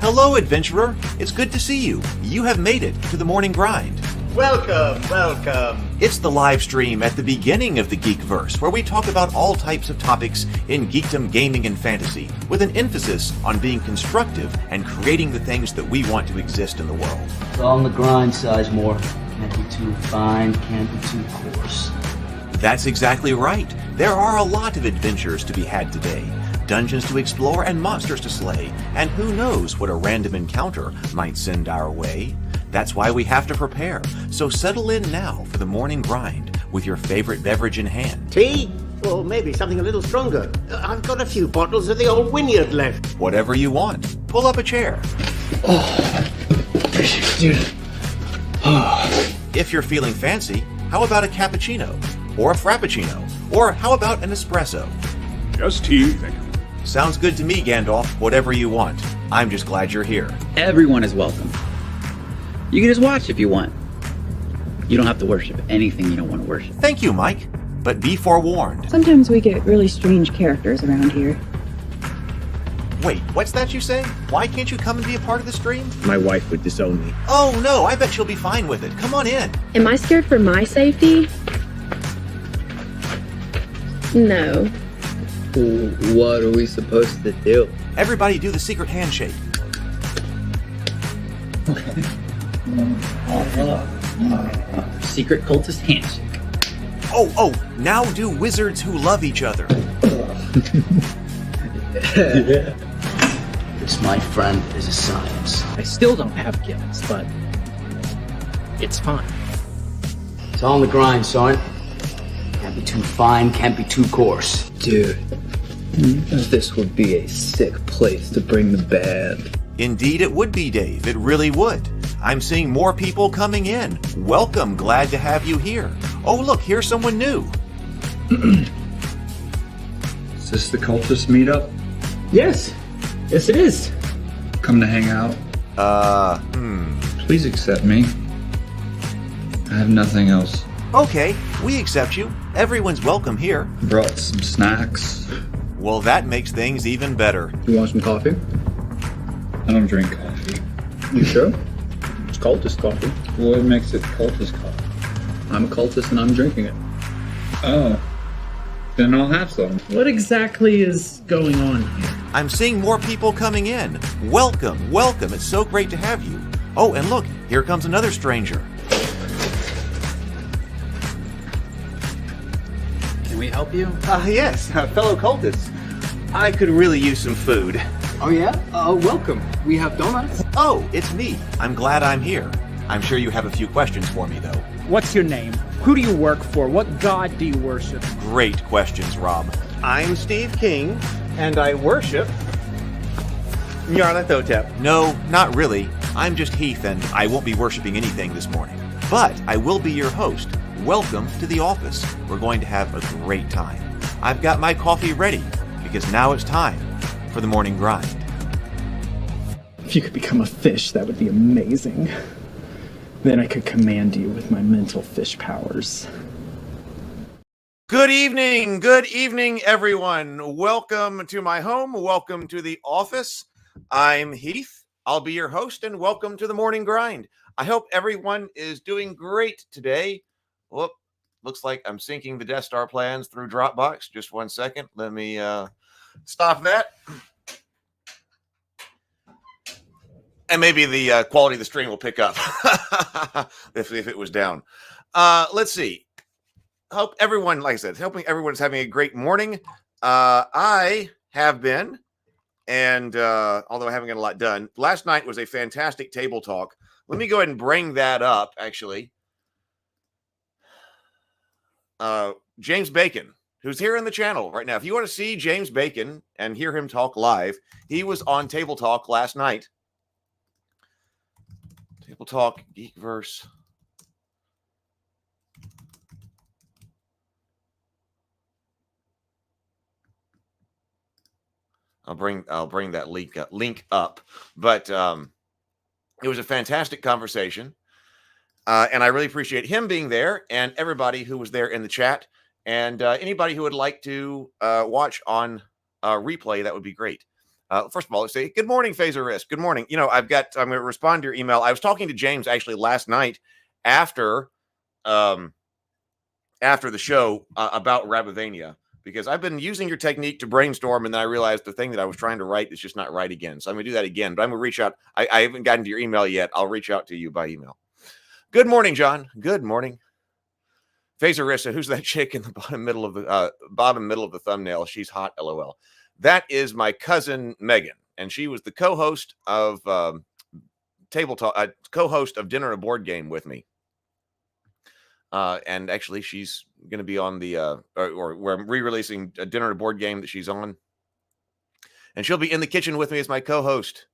Hello, adventurer. It's good to see you. You have made it to the morning grind. Welcome, welcome. It's the live stream at the beginning of the Geekverse, where we talk about all types of topics in geekdom, gaming, and fantasy, with an emphasis on being constructive and creating the things that we want to exist in the world. It's all on the grind, Sizemore. Can't be too fine, can't be too coarse. That's exactly right. There are a lot of adventures to be had today. Dungeons to explore and monsters to slay, and who knows what a random encounter might send our way. That's why we have to prepare, so settle in now for the morning grind with your favorite beverage in hand. Tea? Or maybe something a little stronger. I've got a few bottles of the old Wynyard left. Whatever you want. Pull up a chair. Dude. If you're feeling fancy, how about a cappuccino? Or a frappuccino? Or how about an espresso? Just tea, thank you. Sounds good to me, Gandalf. Whatever you want. I'm just glad you're here. Everyone is welcome. You can just watch if you want. You don't have to worship anything you don't want to worship. Thank you, Mike. But be forewarned. Sometimes we get really strange characters around here. Wait, what's that you say? Why can't you come and be a part of the stream? My wife would disown me. Oh no, I bet she'll be fine with it. Come on in. Am I scared for my safety? No. What are we supposed to do? Everybody do the secret handshake. Secret cultist handshake. Oh, now do wizards who love each other. This, my friend, is a science. I still don't have gifts, but it's fine. It's all on the grind, son. Can't be too fine, can't be too coarse. Dude, this would be a sick place to bring the band. Indeed it would be, Dave. It really would. I'm seeing more people coming in. Welcome. Glad to have you here. Oh, look, here's someone new. Is this the cultist meetup? Yes it is. Come to hang out? Please accept me. I have nothing else. Okay, we accept you. Everyone's welcome here. Brought some snacks. Well, that makes things even better. You want some coffee? I don't drink coffee. You sure? It's cultist coffee. What makes it cultist coffee? I'm a cultist and I'm drinking it. Oh. Then I'll have some. What exactly is going on here? I'm seeing more people coming in. Welcome. It's so great to have you. Oh, and look, here comes another stranger. Can we help you? Yes, fellow cultists. I could really use some food. Oh yeah? Welcome. We have donuts. Oh, it's me. I'm glad I'm here. I'm sure you have a few questions for me, though. What's your name? Who do you work for? What god do you worship? Great questions, Rob. I'm Steve King, and I worship Nyarlathotep. No, not really. I'm just Heath, and I won't be worshiping anything this morning. But I will be your host. Welcome to the office. We're going to have a great time. I've got my coffee ready, because now it's time for the morning grind. If you could become a fish, that would be amazing. Then I could command you with my mental fish powers. Good evening, everyone. Welcome to my home. Welcome to the office. I'm Heath. I'll be your host, and welcome to the morning grind. I hope everyone is doing great today. Whoop, looks like I'm syncing the Death Star plans through Dropbox. Just 1 second. Let me stop that. And maybe the quality of the stream will pick up if it was down. Let's see. Hope everyone, like I said, hoping everyone's having a great morning. I have been, and although I haven't got a lot done, last night was a fantastic table talk. Let me go ahead and bring that up, actually. James Bacon, who's here in the channel right now. If you want to see James Bacon and hear him talk live, he was on Table Talk last night. Table Talk, Geekverse. I'll bring that link up. But it was a fantastic conversation. And I really appreciate him being there and everybody who was there in the chat. And anybody who would like to watch on replay, that would be great. First of all, let's say good morning, Phaser Risk. Good morning. I'm going to respond to your email. I was talking to James actually last night after the show about Rabivania, because I've been using your technique to brainstorm, and then I realized the thing that I was trying to write is just not right again. So I'm going to do that again, but I'm going to reach out. I haven't gotten to your email yet. I'll reach out to you by email. Good morning, John. Good morning. Phaserissa, who's that chick in the bottom middle of the thumbnail? She's hot, LOL. That is my cousin Megan, and she was the co-host of Table Talk, co-host of Dinner and a Board Game with me. And actually, she's going to be on the or we're re-releasing a Dinner and a Board Game that she's on, and she'll be in the kitchen with me as my co-host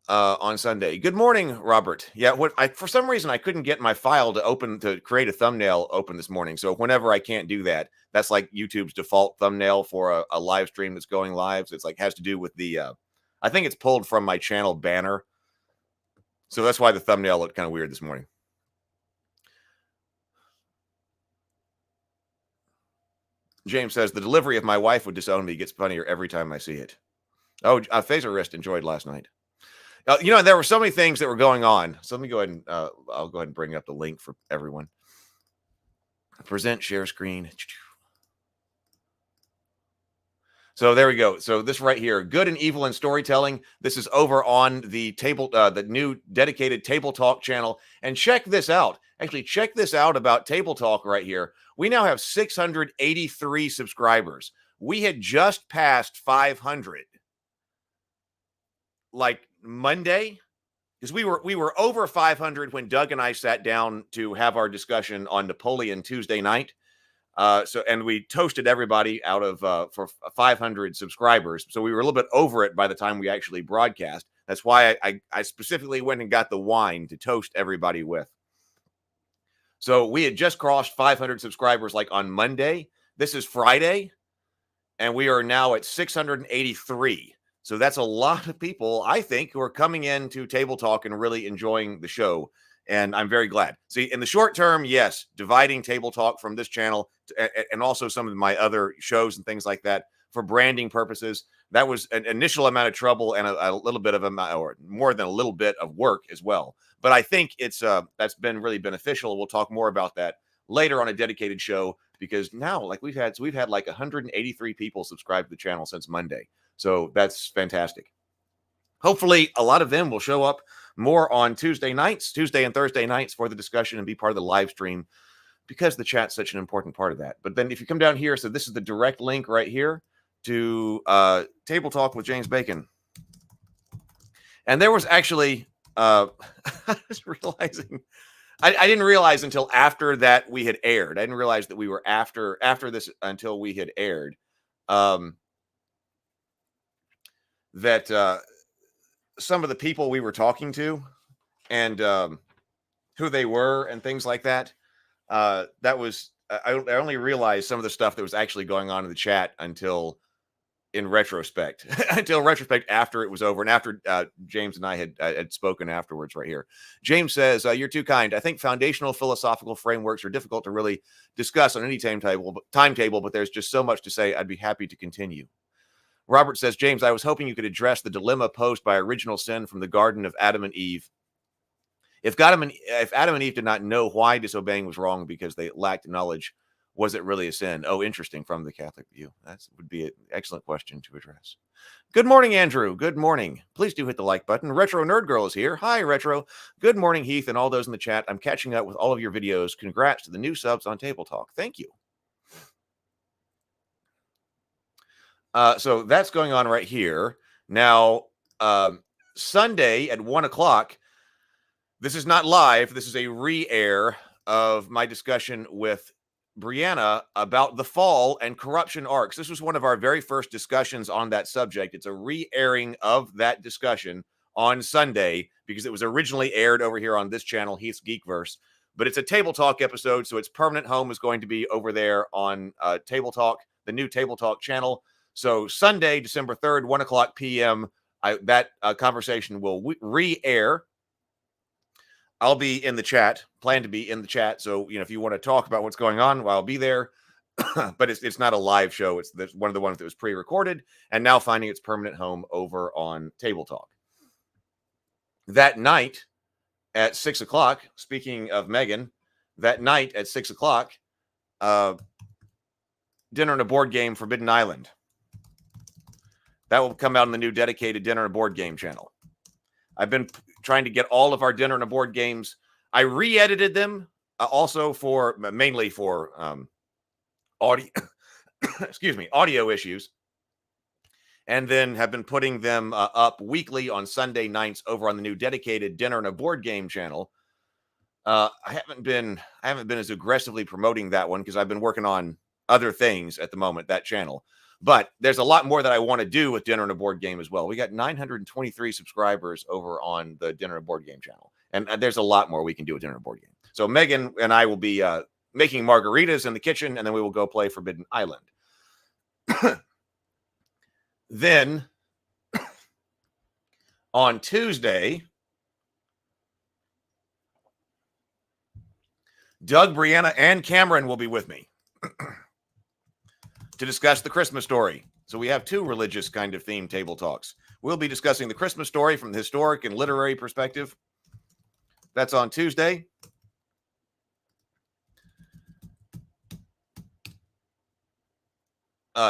on Sunday. Good morning, Robert. Yeah, for some reason I couldn't get my file to create a thumbnail open this morning. So whenever I can't do that, that's like YouTube's default thumbnail for a live stream that's going live. So it's like has to do with the I think it's pulled from my channel banner. So that's why the thumbnail looked kind of weird this morning. James says the delivery of my wife would disown me gets funnier every time I see it. Oh, Phaser Wrist enjoyed last night. There were so many things that were going on. So let me go ahead and I'll go ahead and bring up the link for everyone. Present share screen. So there we go. So this right here, good and evil in storytelling. This is over on the the new dedicated Table Talk channel. And check this out. Actually, check this out about Table Talk right here. We now have 683 subscribers. We had just passed 500 like Monday, because we were over 500 when Doug and I sat down to have our discussion on Napoleon Tuesday night. And we toasted everybody out of for 500 subscribers. So we were a little bit over it by the time we actually broadcast. That's why I specifically went and got the wine to toast everybody with. So we had just crossed 500 subscribers like on Monday. This is Friday, and we are now at 683. So that's a lot of people, I think, who are coming into Table Talk and really enjoying the show. And I'm very glad. See, in the short term, yes, dividing Table Talk from this channel and also some of my other shows and things like that for branding purposes, that was an initial amount of trouble and a little bit of or more than a little bit of work as well. But I think it's that's been really beneficial. We'll talk more about that later on a dedicated show, because now like we've had like 183 people subscribe to the channel since Monday. So that's fantastic. Hopefully a lot of them will show up more on Tuesday and Thursday nights for the discussion and be part of the live stream, because the chat's such an important part of that. But then if you come down here, so this is the direct link right here to Table Talk with James Bacon. And there was actually, I was realizing, I didn't realize until after that we had aired. I didn't realize that we were after this until we had aired. That some of the people we were talking to and who they were and things like that. That was, I only realized some of the stuff that was actually going on in the chat until in retrospect, after it was over and after James and I had spoken afterwards right here. James says, you're too kind. I think foundational philosophical frameworks are difficult to really discuss on any timetable, but there's just so much to say. I'd be happy to continue. Robert says, James, I was hoping you could address the dilemma posed by original sin from the Garden of Adam and Eve. If Adam and Eve did not know why disobeying was wrong because they lacked knowledge, was it really a sin? Oh, interesting, from the Catholic view. That would be an excellent question to address. Good morning, Andrew. Good morning. Please do hit the like button. Retro Nerd Girl is here. Hi, Retro. Good morning, Heath, and all those in the chat. I'm catching up with all of your videos. Congrats to the new subs on Table Talk. Thank you. So that's going on right here. Now, Sunday at 1 o'clock, this is not live. This is a re-air of my discussion with Brianna about the fall and corruption arcs. This was one of our very first discussions on that subject. It's a re-airing of that discussion on Sunday because it was originally aired over here on this channel, Heath's Geekverse. But it's a Table Talk episode, so its permanent home is going to be over there on Table Talk, the new Table Talk channel. So Sunday, December 3rd, 1 o'clock p.m., that conversation will re-air. I'll be in the chat, plan to be in the chat. So, if you want to talk about what's going on, I'll be there. but it's not a live show. It's one of the ones that was pre-recorded and now finding its permanent home over on Table Talk. That night at 6 o'clock, speaking of Megan, that night at 6 o'clock, Dinner and a Board Game Forbidden Island. That will come out on the new dedicated Dinner and a Board Game channel. I've been trying to get all of our Dinner and a Board games. I re-edited them also mainly for audio, excuse me, audio issues, and then have been putting them up weekly on Sunday nights over on the new dedicated Dinner and a Board Game channel. I haven't been as aggressively promoting that one because I've been working on other things at the moment, that channel. But there's a lot more that I want to do with Dinner and a Board Game as well. We got 923 subscribers over on the Dinner and a Board Game channel. And there's a lot more we can do with Dinner and a Board Game. So Megan and I will be making margaritas in the kitchen, and then we will go play Forbidden Island. Then on Tuesday, Doug, Brianna, and Cameron will be with me to discuss the Christmas story. So we have two religious kind of themed table talks. We'll be discussing the Christmas story from the historic and literary perspective. That's on Tuesday.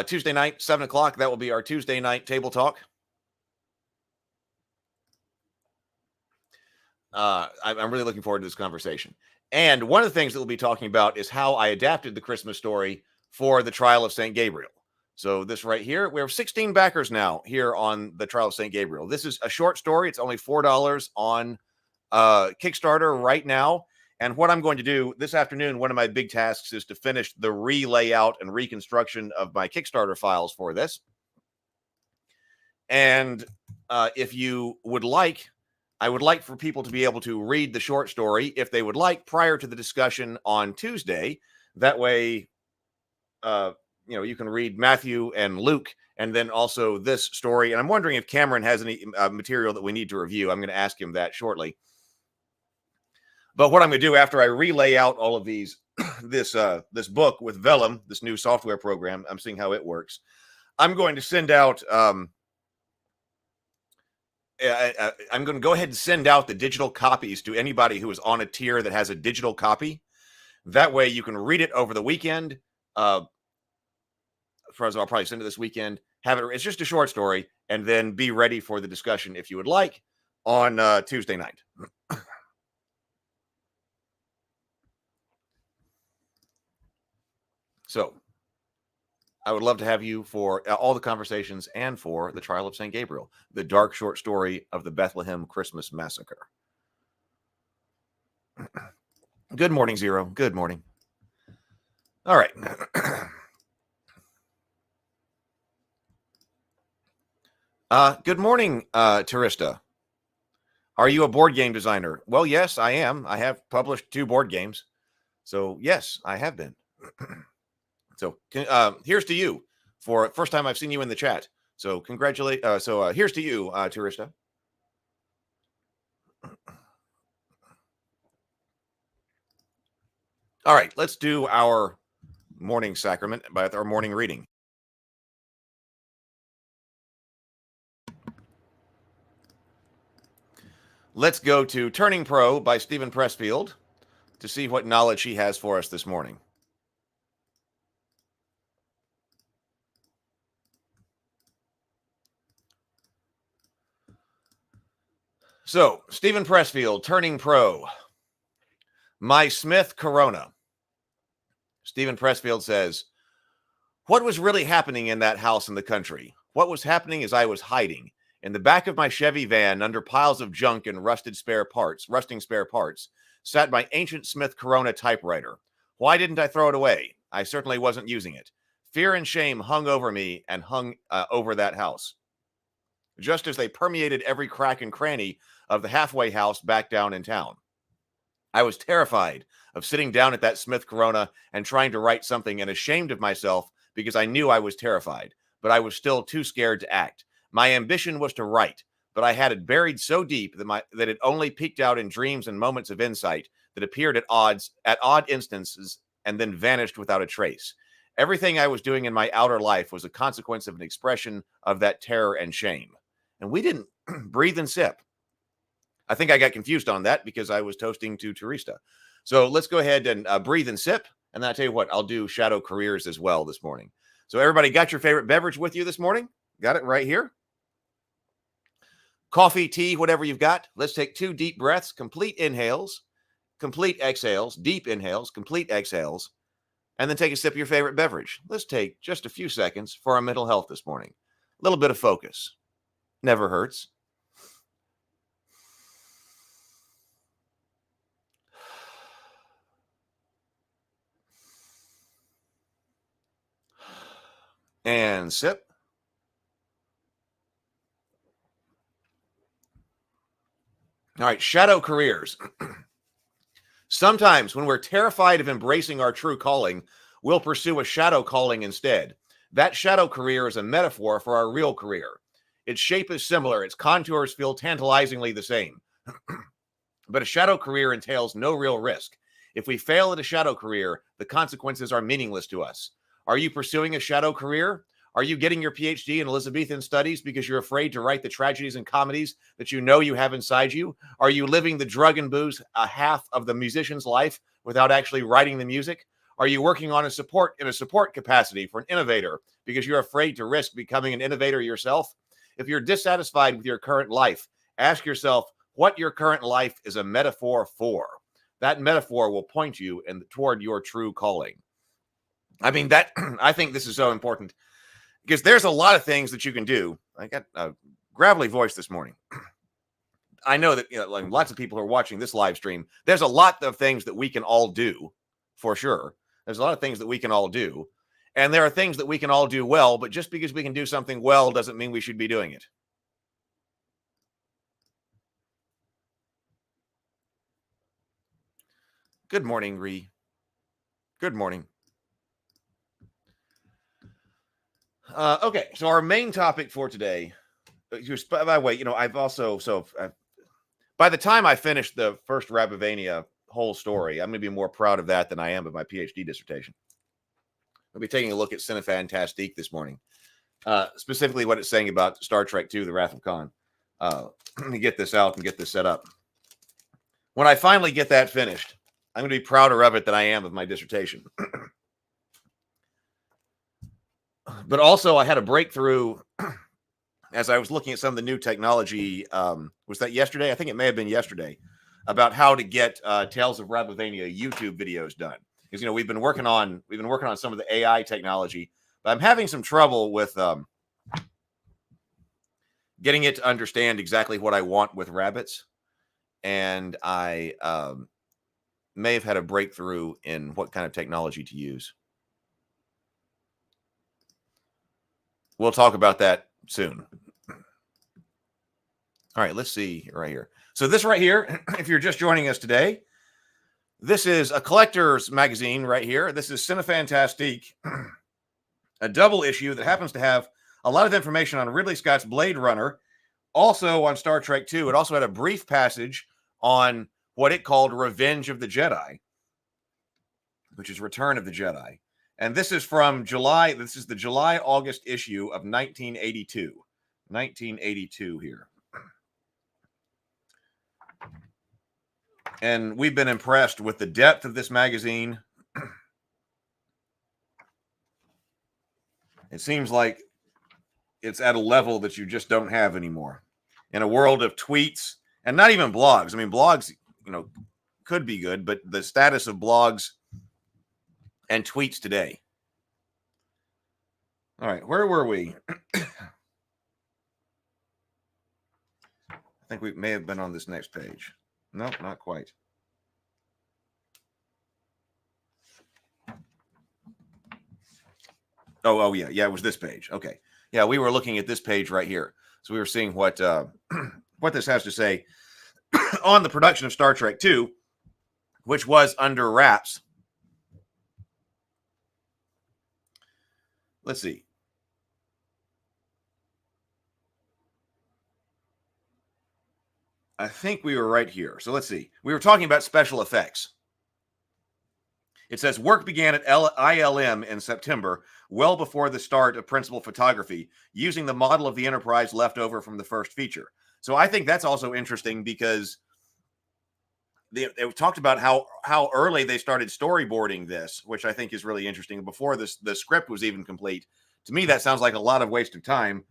Tuesday night, 7 o'clock. That will be our Tuesday night table talk. I'm really looking forward to this conversation. And one of the things that we'll be talking about is how I adapted the Christmas story for the Trial of St. Gabriel. So this right here, we have 16 backers now here on the Trial of St. Gabriel. This is a short story. It's only $4 on Kickstarter right now. And what I'm going to do this afternoon, one of my big tasks is to finish the re-layout and reconstruction of my Kickstarter files for this. And if you would like, I would like for people to be able to read the short story, if they would like, prior to the discussion on Tuesday. That way, you can read Matthew and Luke, and then also this story. And I'm wondering if Cameron has any material that we need to review. I'm going to ask him that shortly. But what I'm going to do after I relay out all of these, this book with Vellum, this new software program, I'm seeing how it works. I'm going to send out. I'm going to go ahead and send out the digital copies to anybody who is on a tier that has a digital copy. That way, you can read it over the weekend. I'll probably send it this weekend. Have it. It's just a short story, and then be ready for the discussion if you would like on Tuesday night. So, I would love to have you for all the conversations and for the Trial of St. Gabriel, the dark short story of the Bethlehem Christmas Massacre. Good morning, Zero. Good morning. All right. Good morning, Terista. Are you a board game designer? Well, yes, I am. I have published 2 board games. So, yes, I have been. So here's to you for first time I've seen you in the chat. So congratulate. Here's to you, Terista. All right, let's do our morning sacrament by our morning reading. Let's go to Turning Pro by Stephen Pressfield to see what knowledge he has for us this morning. So, Stephen Pressfield, Turning Pro. My Smith Corona. Stephen Pressfield says, what was really happening in that house in the country? What was happening is I was hiding in the back of my Chevy van under piles of junk and rusting spare parts, sat my ancient Smith Corona typewriter. Why didn't I throw it away? I certainly wasn't using it. Fear and shame hung over me and hung over that house, just as they permeated every crack and cranny of the halfway house back down in town. I was terrified of sitting down at that Smith Corona and trying to write something and ashamed of myself because I knew I was terrified, but I was still too scared to act. My ambition was to write, but I had it buried so deep that it only peeked out in dreams and moments of insight that appeared at odd instances and then vanished without a trace. Everything I was doing in my outer life was a consequence of an expression of that terror and shame. And we didn't breathe and sip. I think I got confused on that because I was toasting to Teresa. So let's go ahead and breathe and sip. And then I tell you what, I'll do shadow careers as well this morning. So everybody got your favorite beverage with you this morning? Got it right here. Coffee, tea, whatever you've got. Let's take 2 deep breaths, complete inhales, complete exhales, deep inhales, complete exhales, and then take a sip of your favorite beverage. Let's take just a few seconds for our mental health this morning. A little bit of focus. Never hurts. And sip. All right, shadow careers. Sometimes when we're terrified of embracing our true calling, we'll pursue a shadow calling instead. That shadow career is a metaphor for our real career. Its shape is similar. Its contours feel tantalizingly the same. But a shadow career entails no real risk. If we fail at a shadow career, the consequences are meaningless to us. Are you pursuing a shadow career? Are you getting your PhD in Elizabethan studies because you're afraid to write the tragedies and comedies that you know you have inside you? Are you living the drug and booze a half of the musician's life without actually writing the music? Are you working on a support capacity for an innovator because you're afraid to risk becoming an innovator yourself? If you're dissatisfied with your current life, ask yourself what your current life is a metaphor for. That metaphor will point you toward your true calling. I mean, I think this is so important because there's a lot of things that you can do. I got a gravelly voice this morning. I know that like lots of people who are watching this live stream, there's a lot of things that we can all do, for sure. There's a lot of things that we can all do. And there are things that we can all do well, but just because we can do something well doesn't mean we should be doing it. Good morning, Ree. Good morning. Okay, so our main topic for today, by the way, by the time I finish the first Rabavania whole story, I'm going to be more proud of that than I am of my PhD dissertation. I'll be taking a look at Cinefantastique this morning, specifically what it's saying about Star Trek II, The Wrath of Khan. Let me get this out and get this set up. When I finally get that finished, I'm going to be prouder of it than I am of my dissertation. But also, I had a breakthrough as I was looking at some of the new technology. Was that yesterday? I think it may have been yesterday, about how to get Tales of Rabavania YouTube videos done. Because we've been working on some of the AI technology, but I'm having some trouble with getting it to understand exactly what I want with rabbits, and I may have had a breakthrough in what kind of technology to use. We'll talk about that soon. All right, let's see right here. So this right here, if you're just joining us today, this is a collector's magazine right here. This is Cinefantastique, a double issue that happens to have a lot of information on Ridley Scott's Blade Runner, also on Star Trek II. It also had a brief passage on what it called Revenge of the Jedi, which is Return of the Jedi. And this is from July. This is the July-August issue of 1982. 1982 here. And we've been impressed with the depth of this magazine. It seems like it's at a level that you just don't have anymore. In a world of tweets, and not even blogs. I mean, blogs, could be good, but the status of blogs and tweets today. All right, where were we? I think we may have been on this next page. No, not quite. Oh, yeah. Yeah, it was this page. Okay. Yeah, we were looking at this page right here. So we were seeing what this has to say on the production of Star Trek II, which was under wraps. Let's see. I think we were right here. So let's see. We were talking about special effects. It says work began at ILM in September, well before the start of principal photography, using the model of the Enterprise left over from the first feature. So I think that's also interesting because they talked about how early they started storyboarding this, which I think is really interesting. Before the script was even complete. To me, that sounds like a lot of waste of time.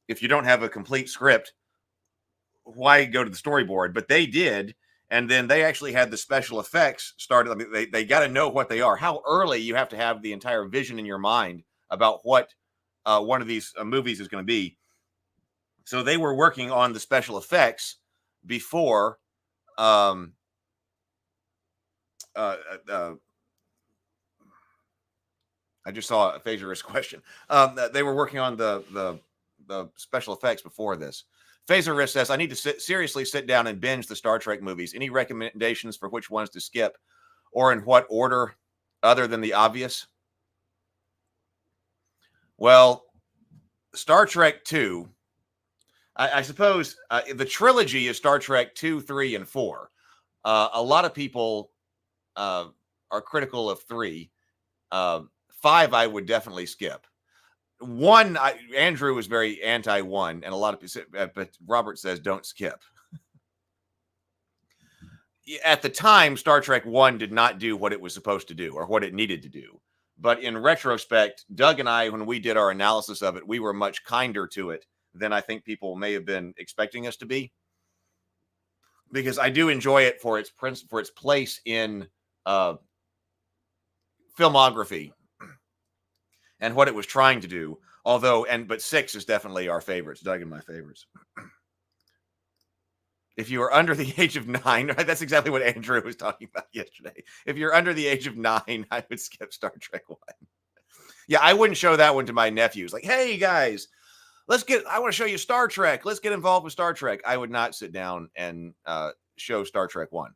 If you don't have a complete script, why go to the storyboard? But they did. And then they actually had the special effects started. I mean, they got to know what they are. How early you have to have the entire vision in your mind about what one of these movies is going to be. So they were working on the special effects before I just saw a Phaserist question. They were working on the special effects before this. Phaserist says, I need to seriously sit down and binge the Star Trek movies. Any recommendations for which ones to skip or in what order other than the obvious? Well, Star Trek 2, I suppose the trilogy is Star Trek 2, 3, and 4. A lot of people are critical of 3. 5, I would definitely skip. 1, Andrew was very anti-1, and a lot of people, but Robert says don't skip. At the time, Star Trek 1 did not do what it was supposed to do or what it needed to do. But in retrospect, Doug and I, when we did our analysis of it, we were much kinder to it than I think people may have been expecting us to be. Because I do enjoy it for its place in filmography and what it was trying to do. But 6 is definitely our favorites, Doug and my favorites. If you are under the age of 9, that's exactly what Andrew was talking about yesterday. If you're under the age of 9, I would skip Star Trek 1. Yeah, I wouldn't show that one to my nephews. Like, hey guys, I want to show you Star Trek. Let's get involved with Star Trek. I would not sit down and show Star Trek 1.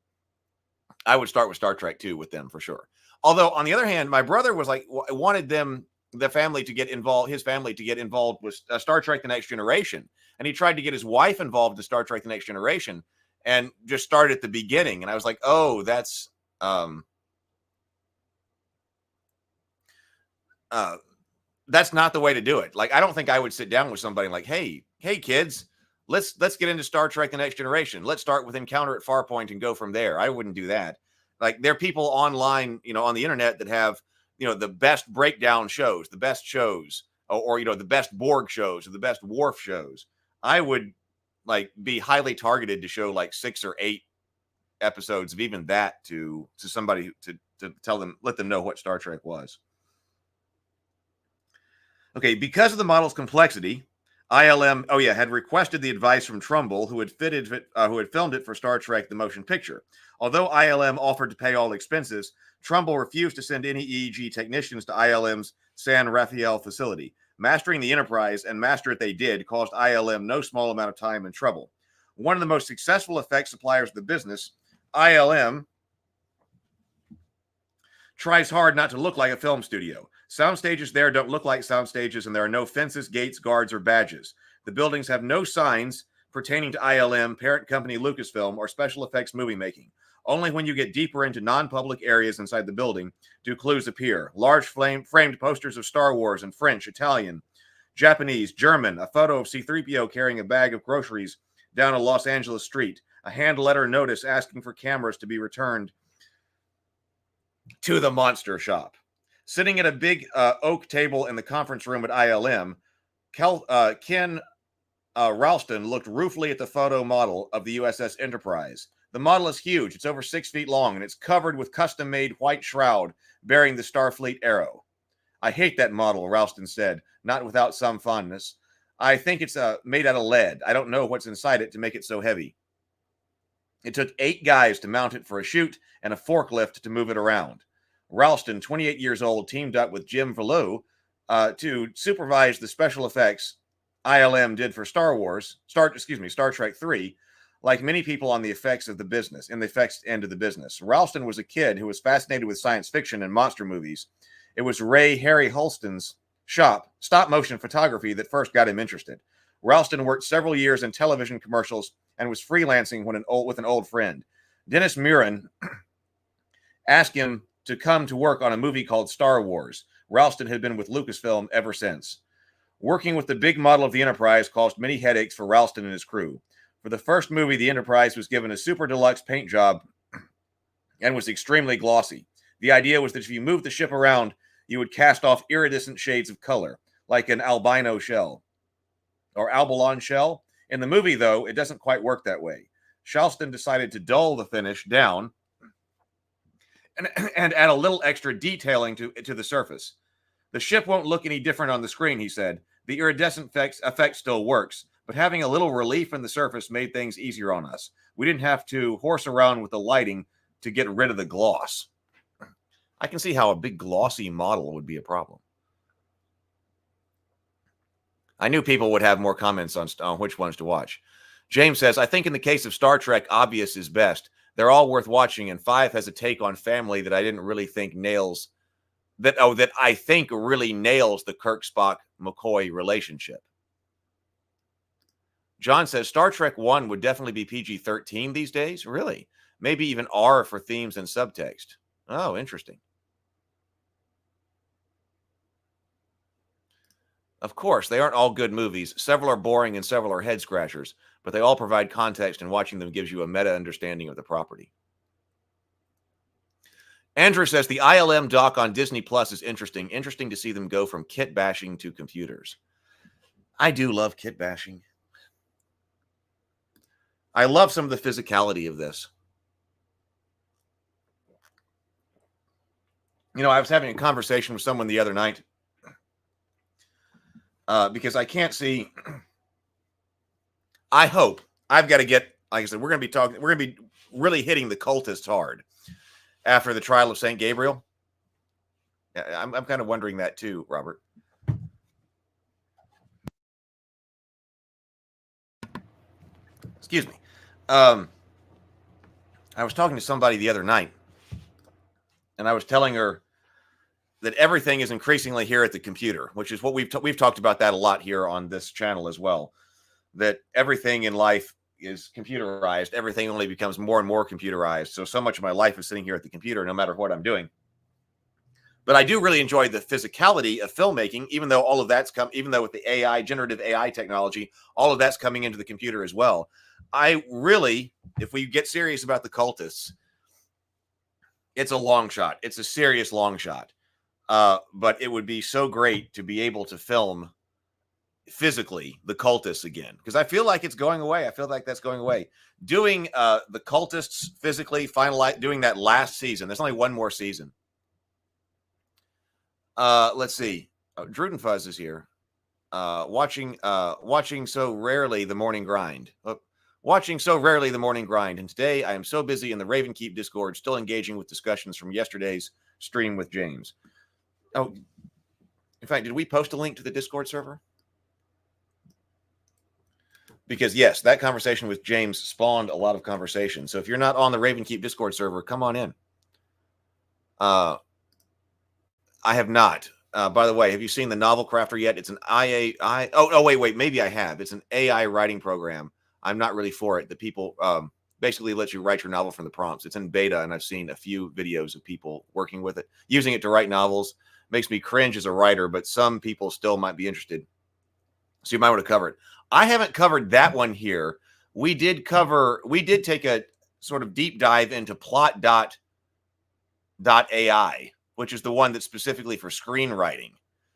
I would start with Star Trek 2 with them for sure. Although on the other hand, my brother was like, wanted his family to get involved with Star Trek The Next Generation. And he tried to get his wife involved in Star Trek The Next Generation and just started at the beginning. And I was like, oh, that's not the way to do it. Like, I don't think I would sit down with somebody like, hey kids, let's get into Star Trek The Next Generation. Let's start with Encounter at Farpoint and go from there. I wouldn't do that. Like, there are people online, on the internet that have, the best breakdown shows, the best shows, or the best Borg shows or the best Worf shows. I would be highly targeted to show 6 or 8 episodes of even that to somebody to let them know what Star Trek was. Okay, because of the model's complexity, ILM, had requested the advice from Trumbull, who had filmed it for Star Trek: The Motion Picture. Although ILM offered to pay all expenses, Trumbull refused to send any EEG technicians to ILM's San Rafael facility. Mastering the Enterprise, and master it they did, caused ILM no small amount of time and trouble. One of the most successful effects suppliers of the business, ILM tries hard not to look like a film studio. Sound stages there don't look like sound stages, and there are no fences, gates, guards, or badges. The buildings have no signs pertaining to ILM, parent company Lucasfilm, or special effects movie making. Only when you get deeper into non-public areas inside the building do clues appear. Large framed posters of Star Wars in French, Italian, Japanese, German, a photo of C-3PO carrying a bag of groceries down a Los Angeles street, a hand letter notice asking for cameras to be returned to the monster shop. Sitting at a big oak table in the conference room at ILM, Ken Ralston looked ruefully at the photo model of the USS Enterprise. The model is huge. It's over 6 feet long, and it's covered with custom-made white shroud bearing the Starfleet arrow. I hate that model, Ralston said, not without some fondness. I think it's made out of lead. I don't know what's inside it to make it so heavy. It took 8 guys to mount it for a shoot and a forklift to move it around. Ralston, 28 years old, teamed up with Jim Valou to supervise the special effects ILM did for Star Trek 3, like many people on the effects end of the business. Ralston was a kid who was fascinated with science fiction and monster movies. It was Harry Holston's shop, stop-motion photography, that first got him interested. Ralston worked several years in television commercials and was freelancing with an old friend. Dennis Murin asked him to come to work on a movie called Star Wars. Ralston had been with Lucasfilm ever since. Working with the big model of the Enterprise caused many headaches for Ralston and his crew. For the first movie, the Enterprise was given a super deluxe paint job and was extremely glossy. The idea was that if you moved the ship around, you would cast off iridescent shades of color, like an albino shell or albalon shell. In the movie, though, it doesn't quite work that way. Ralston decided to dull the finish down and add a little extra detailing to the surface. The ship won't look any different on the screen, he said. The iridescent effect still works, but having a little relief in the surface made things easier on us. We didn't have to horse around with the lighting to get rid of the gloss. I can see how a big glossy model would be a problem. I knew people would have more comments on which ones to watch. James says, I think in the case of Star Trek, obvious is best. They're all worth watching, and 5 has a take on family that I didn't really think nails that I think really nails the Kirk, Spock, McCoy relationship. John says Star Trek 1 would definitely be PG-13 these days. Really? Maybe even R for themes and subtext. Oh, interesting. Of course, they aren't all good movies. Several are boring and several are head scratchers, but they all provide context, and watching them gives you a meta understanding of the property. Andrew says the ILM doc on Disney Plus is interesting. Interesting to see them go from kit bashing to computers. I do love kit bashing. I love some of the physicality of this. You know, I was having a conversation with someone the other night because I can't see. I hope I've got to get, like I said, we're going to be really hitting the cultists hard after the trial of St. Gabriel. I'm kind of wondering that too, Robert. Excuse me. I was talking to somebody the other night, and I was telling her that everything is increasingly here at the computer, which is what we've talked about that a lot here on this channel as well, that everything in life is computerized. Everything only becomes more and more computerized. So much of my life is sitting here at the computer, no matter what I'm doing. But I do really enjoy the physicality of filmmaking, even though all of that's even though with the AI, generative AI technology, all of that's coming into the computer as well. I really, if we get serious about the cultists, it's a long shot. It's a serious long shot. But it would be so great to be able to film physically the cultists again, because I feel like it's going away. I feel like that's going away. Doing the cultists physically, doing that last season. There's only one more season. Let's see. Drudenfuzz is here. Watching so rarely the morning grind. Watching so rarely the morning grind. And today I am so busy in the Ravenkeep Discord, still engaging with discussions from yesterday's stream with James. Oh, in fact, did we post a link to the Discord server? Because yes, that conversation with James spawned a lot of conversation. So if you're not on the Ravenkeep Discord server, come on in. I have not. By the way, have you seen the Novel Crafter yet? It's an wait, maybe I have. It's an AI writing program. I'm not really for it. The people basically let you write your novel from the prompts. It's in beta, and I've seen a few videos of people working with it, using it to write novels. Makes me cringe as a writer, but some people still might be interested. So you might want to cover it. I haven't covered that one here. We did take a sort of deep dive into plot.ai, which is the one that's specifically for screenwriting.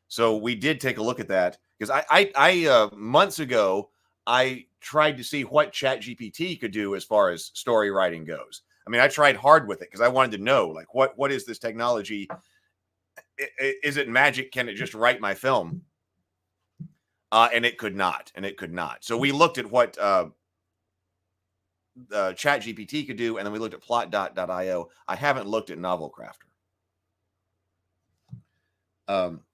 So we did take a look at that because I months ago, I tried to see what ChatGPT could do as far as story writing goes. I mean, I tried hard with it because I wanted to know, like, what is this technology? Is it magic? Can it just write my film? And it could not. So we looked at what ChatGPT could do, and then we looked at plot.io. I haven't looked at Novel Crafter.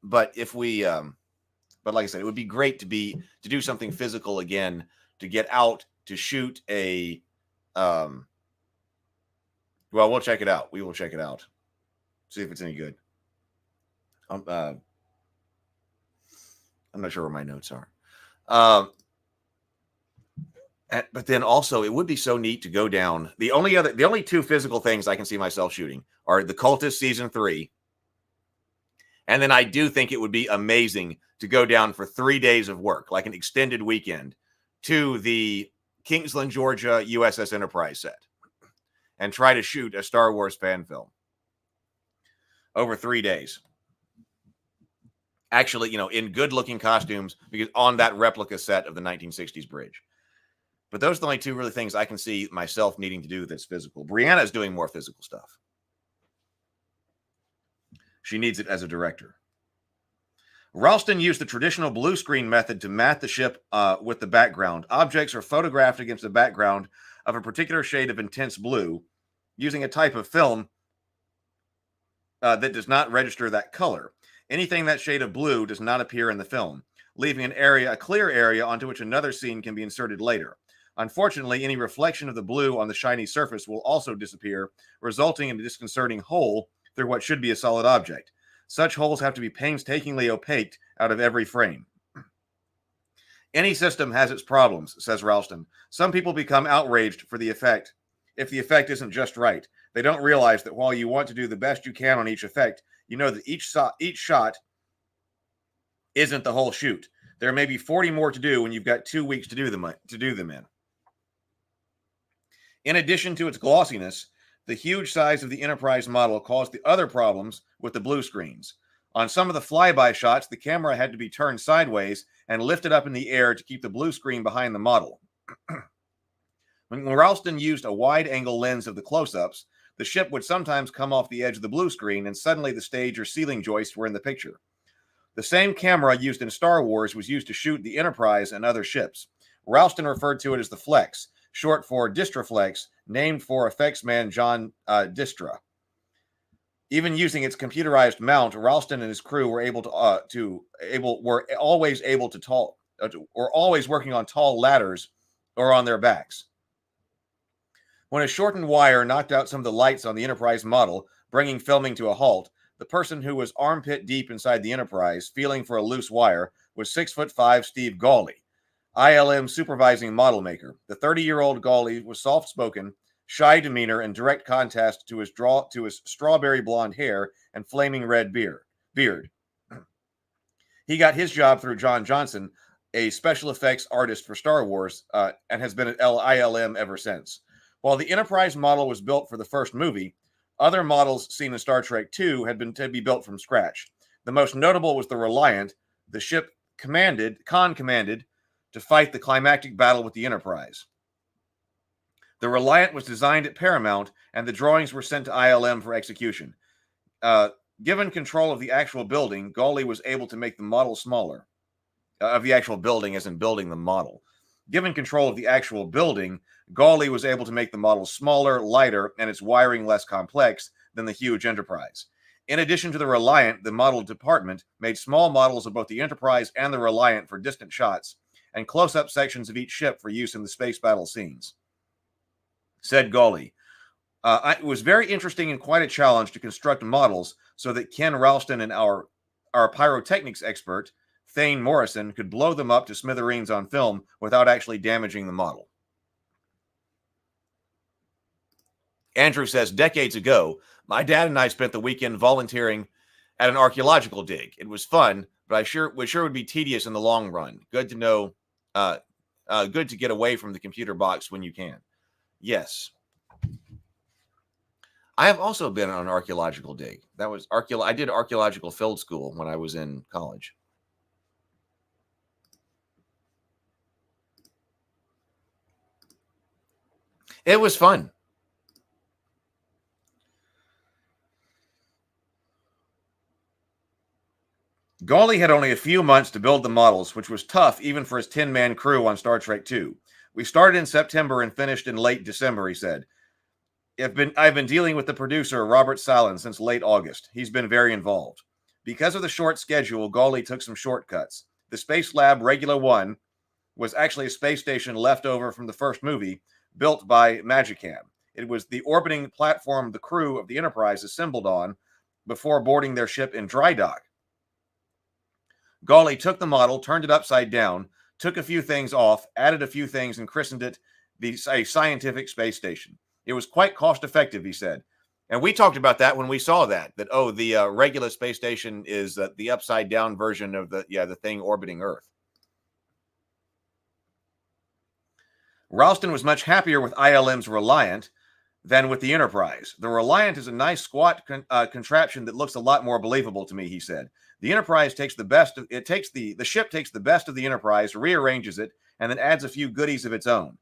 But if we, but like I said, it would be great to do something physical again, to get out to shoot a, well, we'll check it out. We will check it out. See if it's any good. I'm not sure where my notes are. But then also, it would be so neat to go down. The only two physical things I can see myself shooting are The Cultist Season 3. And then I do think it would be amazing to go down for 3 days of work, like an extended weekend, to the Kingsland, Georgia USS Enterprise set and try to shoot a Star Wars fan film over 3 days. Actually, in good-looking costumes, because on that replica set of the 1960s bridge. But those are the only two really things I can see myself needing to do that's physical. Brianna is doing more physical stuff. She needs it as a director. Ralston used the traditional blue screen method to mat the ship with the background. Objects are photographed against the background of a particular shade of intense blue using a type of film that does not register that color. Anything that shade of blue does not appear in the film, leaving a clear area onto which another scene can be inserted later. Unfortunately, any reflection of the blue on the shiny surface will also disappear, resulting in a disconcerting hole through what should be a solid object. Such holes have to be painstakingly opaqued out of every frame. Any system has its problems, says Ralston. Some people become outraged for the effect if the effect isn't just right. They don't realize that while you want to do the best you can on each effect, you know that each shot isn't the whole shoot. There may be 40 more to do when you've got 2 weeks to do them in. In addition to its glossiness, the huge size of the Enterprise model caused the other problems with the blue screens. On some of the flyby shots, the camera had to be turned sideways and lifted up in the air to keep the blue screen behind the model. When Ralston used a wide-angle lens of the close-ups, the ship would sometimes come off the edge of the blue screen, and suddenly the stage or ceiling joists were in the picture. The same camera used in Star Wars was used to shoot the Enterprise and other ships. Ralston referred to it as the Flex, short for Distraflex, named for effects man John Distra. Even using its computerized mount, Ralston and his crew were always working on tall ladders or on their backs. When a shortened wire knocked out some of the lights on the Enterprise model, bringing filming to a halt, the person who was armpit deep inside the Enterprise, feeling for a loose wire, was 6'5" Steve Gawley, ILM supervising model maker. The 30-year-old Gawley was soft-spoken, shy demeanor, and direct contrast to his strawberry blonde hair and flaming red beard. He got his job through John Johnson, a special effects artist for Star Wars, and has been at ILM ever since. While the Enterprise model was built for the first movie, other models seen in Star Trek II had been to be built from scratch. The most notable was the Reliant, the ship Khan commanded to fight the climactic battle with the Enterprise. The Reliant was designed at Paramount, and the drawings were sent to ILM for execution. Given control of the actual building, Gawley was able to make the model smaller. Of the actual building, as in building the model. Given control of the actual building, Gawley was able to make the model smaller, lighter, and its wiring less complex than the huge Enterprise. In addition to the Reliant, the model department made small models of both the Enterprise and the Reliant for distant shots, and close-up sections of each ship for use in the space battle scenes. Said Gawley, it was very interesting and quite a challenge to construct models so that Ken Ralston and our pyrotechnics expert, Thane Morrison, could blow them up to smithereens on film without actually damaging the model. Andrew says, decades ago, my dad and I spent the weekend volunteering at an archaeological dig. It was fun, but would be tedious in the long run. Good to know, good to get away from the computer box when you can. Yes. I have also been on an archaeological dig. I did archaeological field school when I was in college. It was fun. Gawley had only a few months to build the models, which was tough even for his 10-man crew on Star Trek II. We started in September and finished in late December, he said. I've been dealing with the producer, Robert Sallin, since late August. He's been very involved. Because of the short schedule, Gawley took some shortcuts. The Space Lab Regula 1 was actually a space station left over from the first movie, built by Magicam. It was the orbiting platform the crew of the Enterprise assembled on before boarding their ship in dry dock. Gawley took the model, turned it upside down, took a few things off, added a few things, and christened it a scientific space station. It was quite cost effective, he said. And we talked about that when we saw that the regular space station is the upside down version of the thing orbiting Earth. Ralston was much happier with ILM's Reliant than with the Enterprise. The Reliant is a nice squat contraption that looks a lot more believable to me, he said. The Enterprise takes the best of it. The ship takes the best of the Enterprise, rearranges it, and then adds a few goodies of its own.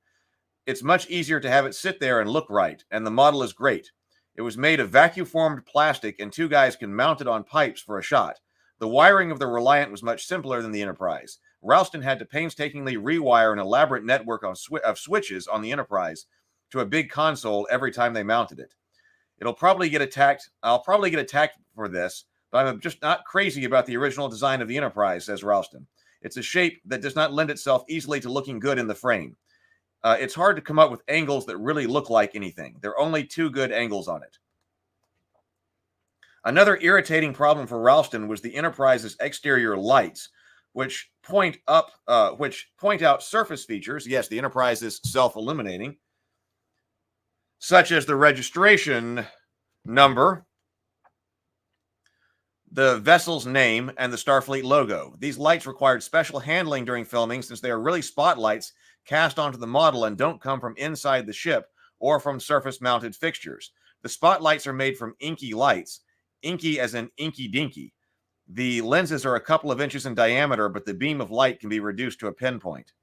It's much easier to have it sit there and look right, and the model is great. It was made of vacuum-formed plastic, and 2 guys can mount it on pipes for a shot. The wiring of the Reliant was much simpler than the Enterprise. Ralston had to painstakingly rewire an elaborate network of switches on the Enterprise to a big console every time they mounted it. I'll probably get attacked for this, but I'm just not crazy about the original design of the Enterprise, says Ralston. It's a shape that does not lend itself easily to looking good in the frame. It's hard to come up with angles that really look like anything. There are only 2 good angles on it. Another irritating problem for Ralston was the Enterprise's exterior lights, which point out surface features. Yes, the Enterprise is self-illuminating, such as the registration number, the vessel's name, and the Starfleet logo. These lights required special handling during filming since they are really spotlights cast onto the model and don't come from inside the ship or from surface-mounted fixtures. The spotlights are made from inky lights, inky as in inky-dinky. The lenses are a couple of inches in diameter, but the beam of light can be reduced to a pinpoint.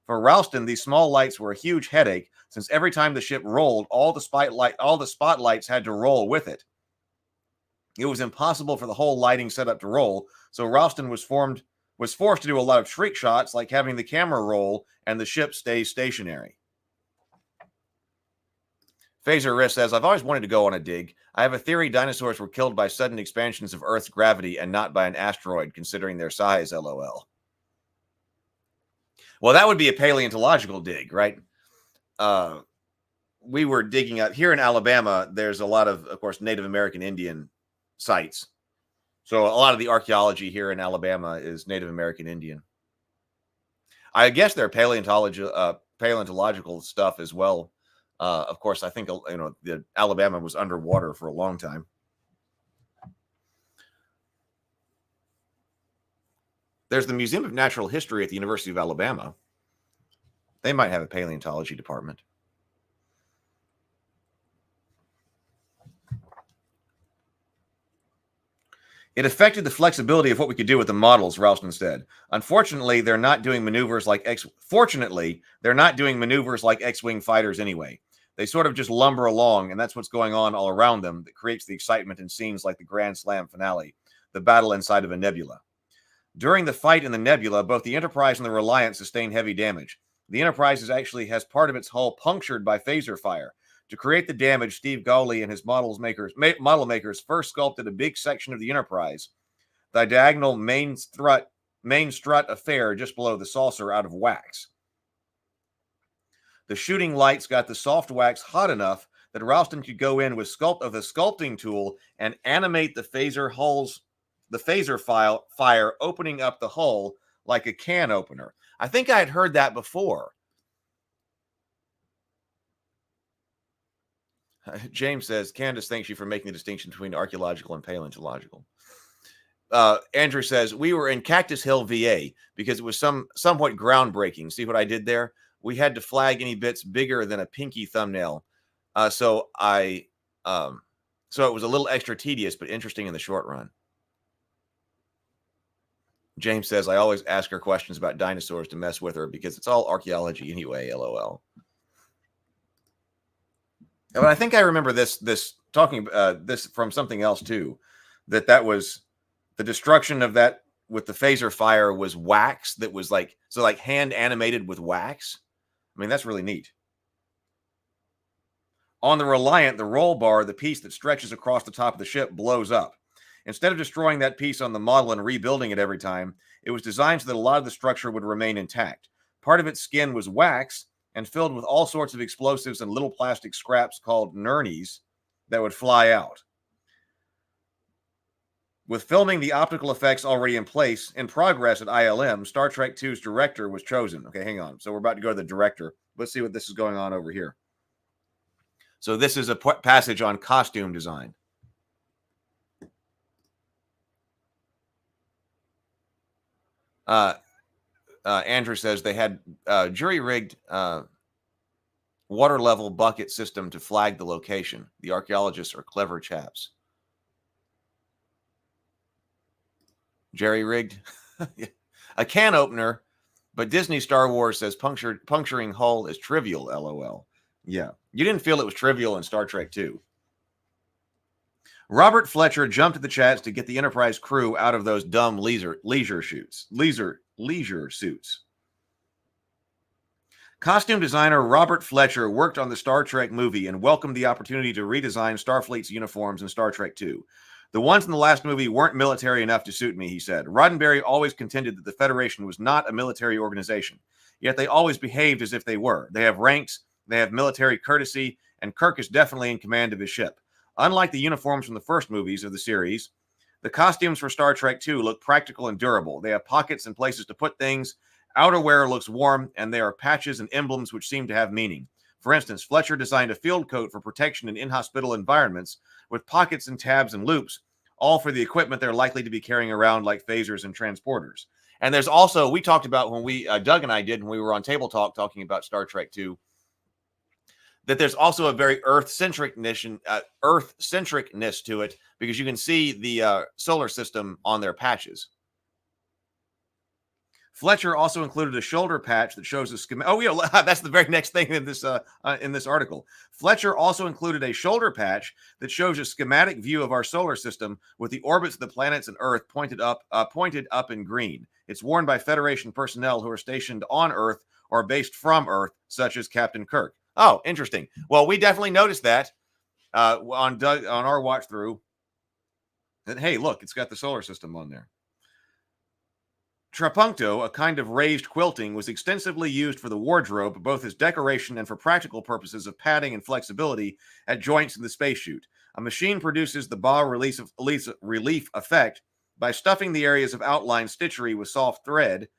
For Ralston, these small lights were a huge headache, since every time the ship rolled, all the spotlights had to roll with it. It was impossible for the whole lighting setup to roll, so Ralston was forced to do a lot of trick shots, like having the camera roll and the ship stay stationary. Phaser Riss says, I've always wanted to go on a dig. I have a theory dinosaurs were killed by sudden expansions of Earth's gravity and not by an asteroid, considering their size, LOL. Well, that would be a paleontological dig, right? We were digging out here in Alabama. There's a lot of course, Native American Indian sites. So a lot of the archaeology here in Alabama is Native American Indian. I guess there are paleontological stuff as well. Of course, I think the Alabama was underwater for a long time. There's the Museum of Natural History at the University of Alabama. They might have a paleontology department. It affected the flexibility of what we could do with the models, Ralston said. Fortunately, they're not doing maneuvers like X-Wing fighters anyway. They sort of just lumber along, and that's what's going on all around them that creates the excitement in scenes like the Grand Slam finale, the battle inside of a nebula. During the fight in the nebula, both the Enterprise and the Reliant sustained heavy damage. The Enterprise actually has part of its hull punctured by phaser fire. To create the damage, Steve Gawley and his model makers first sculpted a big section of the Enterprise, the diagonal main strut affair just below the saucer, out of wax. The shooting lights got the soft wax hot enough that Ralston could go in with the sculpting tool and animate the phaser fire opening up the hull like a can opener. I think I had heard that before. James says, Candace thanks you for making the distinction between archaeological and paleontological. Andrew says, we were in Cactus Hill, VA, because it was somewhat groundbreaking. See what I did there? We had to flag any bits bigger than a pinky thumbnail. So it was a little extra tedious, but interesting in the short run. James says, I always ask her questions about dinosaurs to mess with her because it's all archaeology anyway, LOL. But I think I remember this from something else too, that was the destruction of that with the phaser fire was wax that was like hand animated with wax. I mean, that's really neat. On the Reliant, the roll bar, the piece that stretches across the top of the ship, blows up. Instead of destroying that piece on the model and rebuilding it every time, it was designed so that a lot of the structure would remain intact. Part of its skin was wax and filled with all sorts of explosives and little plastic scraps called nurnies that would fly out. With filming the optical effects already in progress at ILM, Star Trek II's director was chosen. Okay, hang on. So we're about to go to the director. Let's see what this is going on over here. So this is a passage on costume design. Andrew says they had jury-rigged water level bucket system to flag the location. The archaeologists are clever chaps. Jerry-rigged? A can opener, but Disney Star Wars says puncturing hull is trivial, LOL. Yeah. You didn't feel it was trivial in Star Trek 2. Robert Fletcher jumped at the chance to get the Enterprise crew out of those dumb leisure suits. Costume designer Robert Fletcher worked on the Star Trek movie and welcomed the opportunity to redesign Starfleet's uniforms in Star Trek 2. The ones in the last movie weren't military enough to suit me, he said. Roddenberry always contended that the Federation was not a military organization, yet they always behaved as if they were. They have ranks, they have military courtesy, and Kirk is definitely in command of his ship. Unlike the uniforms from the first movies of the series, the costumes for Star Trek II look practical and durable. They have pockets and places to put things. Outerwear looks warm, and there are patches and emblems which seem to have meaning. For instance, Fletcher designed a field coat for protection in inhospitable environments with pockets and tabs and loops, all for the equipment they're likely to be carrying around like phasers and transporters. And there's also, we talked about when we, Doug and I did when we were on Table Talk talking about Star Trek II, that there's also a very Earth-centricness to it, because you can see the solar system on their patches. Fletcher also included a shoulder patch that shows a schematic. Oh, yeah, that's the very next thing in this article. Fletcher also included a shoulder patch that shows a schematic view of our solar system with the orbits of the planets and Earth pointed up in green. It's worn by Federation personnel who are stationed on Earth or based from Earth, such as Captain Kirk. Oh, interesting. Well, we definitely noticed that on our watch through. That hey, look, it's got the solar system on there. Trapunto, a kind of raised quilting, was extensively used for the wardrobe, both as decoration and for practical purposes of padding and flexibility at joints in the space chute. A machine produces the bas relief effect by stuffing the areas of outline stitchery with soft thread,